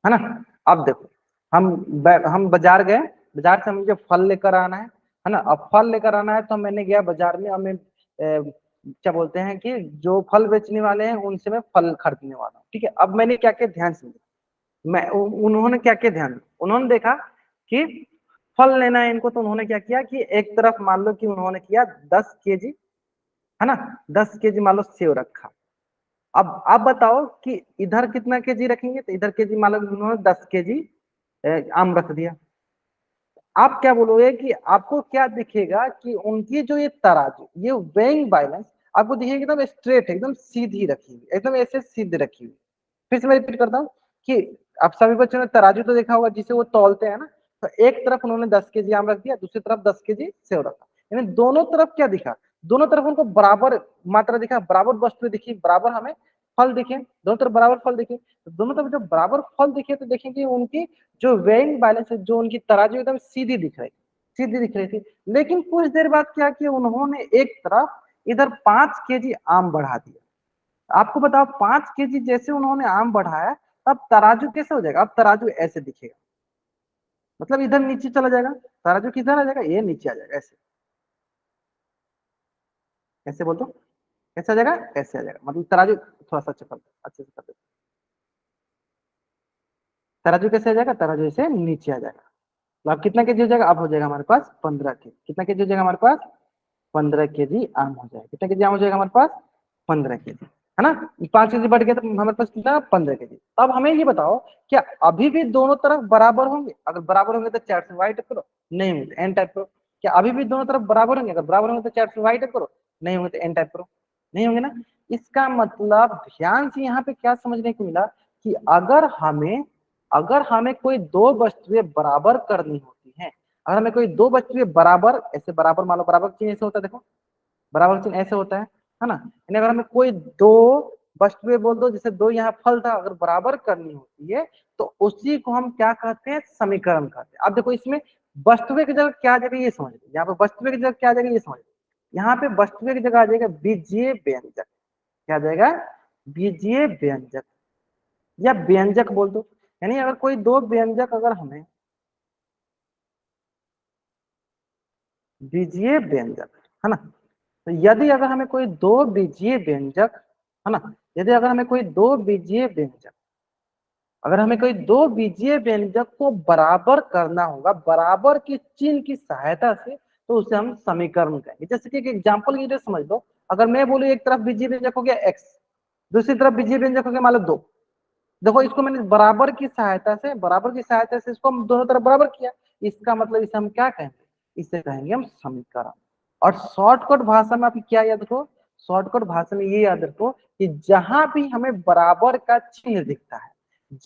है ना। अब देखो हम बाजार गए, बाजार से हमें जो फल लेकर आना है ना। अब फल लेकर आना है तो मैंने गया बाजार में, हमें क्या बोलते हैं कि जो फल बेचने वाले हैं उनसे मैं फल खरीदने वाला हूँ, ठीक है। अब मैंने क्या क्या ध्यान से, उन्होंने क्या क्या ध्यान, उन्होंने देखा कि फल लेना है इनको, तो उन्होंने क्या किया कि एक तरफ मान लो कि उन्होंने किया 10 kg, है ना, 10 kg मान लो सेव रखा। अब आप बताओ कि इधर कितना केजी रखेंगे, तो इधर केजी मान लो उन्होंने 10 kg आम रख दिया। आप क्या बोलोगे कि आपको क्या दिखेगा कि उनकी जो ये तराजू, ये वेइंग बैलेंस आपको दिखेगी एकदम स्ट्रेट, एकदम सीधी रखी हुई, एकदम ऐसे सीधी रखी हुई। फिर से मैं रिपीट करता हूँ कि आप सभी बच्चों ने तराजू तो देखा होगा जिसे वो तौलते हैं ना। तो एक तरफ उन्होंने 10 kg आम रख दिया, दूसरी तरफ 10 kg सेव रखा, यानी दोनों तरफ क्या दिखा, दोनों तरफ उनको बराबर मात्रा दिखा, बराबर वस्तु दिखी, बराबर हमें फल दिखे, दोनों तरफ बराबर फल दिखे। तो दोनों तरफ जब बराबर फल दिखे तो देखेंगे उनकी जो वेइंग बैलेंस है, जो उनकी तराजू एकदम सीधी दिख रही, सीधी दिख रही थी। लेकिन कुछ देर बाद क्या किया उन्होंने, एक तरफ इधर 5 kg आम बढ़ा दिया। आपको बताओ 5 kg जैसे उन्होंने आम बढ़ाया, तब तराजू कैसे हो जाएगा, अब तराजू ऐसे दिखेगा, मतलब इधर नीचे चला जाएगा, तराजू किधर आ जाएगा, ये नीचे आ जाएगा, ऐसे, ऐसे बोल दो, कैसे आ जाएगा, ऐसे आ जाएगा, मतलब तराजू थोड़ा सा चक्कर अच्छे से कर दो, तराजू कैसे आ जाएगा, तराजू ऐसे नीचे आ जाएगा। तो अब कितना केजी हो जाएगा, अब हो जाएगा हमारे पास 15 kg। कितना केजी हो जाएगा हमारे पास, 15 kg आम हो जाएगा। कितना केजी आम हो जाएगा हमारे पास, 15 kg, है ना। 5 kg बढ़ गया तो हमारे पास कितना, 15 kg। अब हमें ये बताओ क्या अभी भी दोनों तरफ बराबर होंगे, अगर बराबर होंगे तो चार्ट से वाई टाइप करो, नहीं होंगे तो एन टाइप करो। क्या अभी भी दोनों तरफ बराबर होंगे, अगर बराबर होंगे तो चार्ट से वाई टाइप करो, नहीं होंगे तो एन टाइप करो, नहीं होंगे ना। इसका मतलब ध्यान से यहाँ पे क्या समझने को मिला कि अगर हमें कोई दो वस्तुएं बराबर करनी होती हैं, अगर हमें कोई दो वस्तुएं बराबर, ऐसे बराबर मान लो, बराबर चिन्ह ऐसे होता है, देखो बराबर चिन्ह ऐसे होता है ना। यानी अगर हमें कोई दो वस्तुएं बोल दो, जैसे दो यहाँ फल था, अगर बराबर करनी होती है तो उसी को हम क्या कहते हैं, समीकरण कहते हैं। अब देखो इसमें वस्तुएं की जगह क्या आ जाएगा ये समझ लो, यहाँ पे वस्तुएं की जगह क्या आ जाएगा ये समझ लो। यहाँ पे वस्तुएं की जगह आ जाएगा बीजीय व्यंजक, क्या आ जाएगा, बीजीय व्यंजक या व्यंजक बोल दो। यानी अगर कोई दो व्यंजक अगर हमें, बीजीय व्यंजक, है ना, तो यदि अगर हमें कोई दो बीजीय व्यंजक, है ना, यदि अगर हमें कोई दो बीजीय व्यंजक, अगर हमें कोई दो बीजीय व्यंजक को बराबर करना होगा बराबर के चिन्ह की सहायता से, तो उसे हम समीकरण कहेंगे। जैसे कि एक एग्जांपल की तरह समझ लो, अगर मैं बोलूं एक तरफ बीजीय व्यंजक हो गया x, दूसरी तरफ बीजीय व्यंजक हो गया मान लो 2। देखो इसको मैंने बराबर की सहायता से इसको हम दोनों तरफ बराबर किया, इसका मतलब इसे हम क्या कहेंगे, इसे कहेंगे हम समीकरण। और शॉर्टकट भाषा में आप क्या याद रखो, शॉर्टकट भाषा में ये याद रखो कि जहां भी हमें बराबर का चिन्ह दिखता है,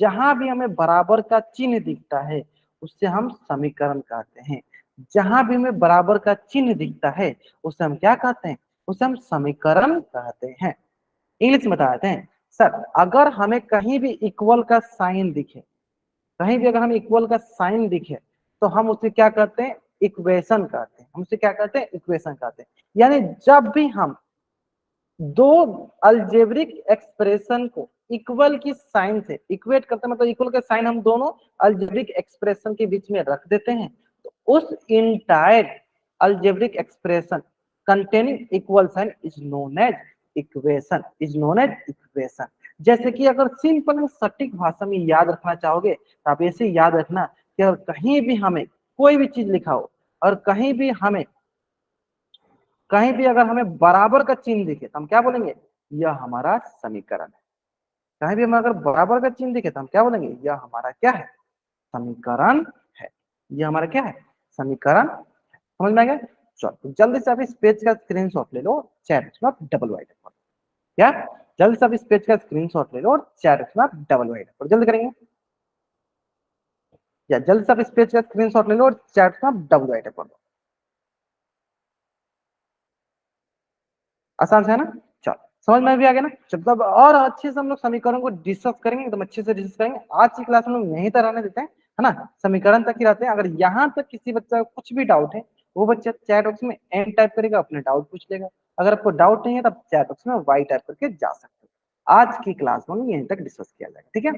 जहां भी हमें बराबर का चिन्ह दिखता है उससे हम समीकरण कहते हैं। जहां भी हमें बराबर का चिन्ह दिखता है उसे हम क्या कहते हैं, उसे हम समीकरण कहते हैं। इंग्लिश में बताते हैं सर, अगर हमें कहीं भी इक्वल का साइन दिखे, कहीं भी अगर हमें इक्वल का साइन दिखे तो हम उसे क्या कहते हैं, इक्वेशन कहते हैं। हम उसे क्या कहते हैं, इक्वेशन कहते हैं। यानी जब भी हम दो अलजेब्रिक एक्सप्रेशन को इक्वल की साइन से इक्वेट करते हैं, मतलब इक्वल का साइन हम दोनों अलजेब्रिक एक्सप्रेशन के बीच में रख देते हैं, तो उस entire algebraic expression containing equal sign is known as equation, is known as equation. जैसे कि अगर सिंपल सटीक भाषा में याद रखना चाहोगे तो आप ऐसे याद रखना कि अगर कहीं भी हमें कोई भी चीज लिखा हो और कहीं भी अगर हमें बराबर का चिन्ह दिखे तो हम क्या बोलेंगे, यह हमारा समीकरण है। कहीं भी हमें अगर बराबर का चिन्ह दिखे तो हम क्या बोलेंगे, यह हमारा क्या है, समीकरण है। यह हमारा क्या है, समीकरण है। समझ में आ गया। चलो तो जल्दी से आप इस पेज का स्क्रीनशॉट ले लो, चैट में डबल वाइट पर क्या, जल्दी से आप इस पेज का स्क्रीनशॉट ले लो और चैट में डबल वाइट पर जल्दी करेंगे, या जल्दी से आप इस पेज का स्क्रीनशॉट ले लो और चैट में डबल वाइट पर दो। आसान से है ना। चलो समझ में भी आ गया ना। जब और अच्छे से हम लोग समीकरण को डिस्कस करेंगे, एकदम अच्छे से डिस्कस करेंगे। आज की क्लास में लोग यहीं तक रहने देते हैं, है ना, समीकरण तक ही रहते हैं। अगर यहाँ तक किसी बच्चा को कुछ भी डाउट है, वो बच्चा चैट बॉक्स में एन टाइप करेगा, अपने डाउट पूछ लेगा। अगर आपको डाउट नहीं है तब चैट बॉक्स में वाई टाइप करके जा सकते हो। आज की क्लास में यहीं तक डिस्कस किया जाएगा, ठीक है।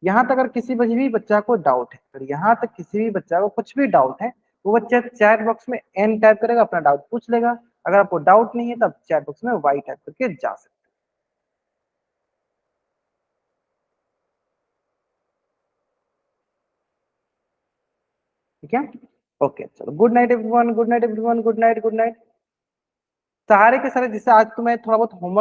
यहाँ तक अगर किसी भी बच्चा को डाउट है, अगर यहाँ तक किसी भी बच्चा को कुछ भी डाउट है, वो बच्चा चैट बॉक्स में एन टाइप करेगा, अपना डाउट पूछ लेगा। अगर आपको डाउट नहीं है तो आप चैट बॉक्स में वाई टाइप करके जा सकते हैं। ठीक है, ओके, चलो good night everyone, good night everyone, good night, good night. सारे के सारे जिससे आज तुम्हें थोड़ा बहुत होमवर्क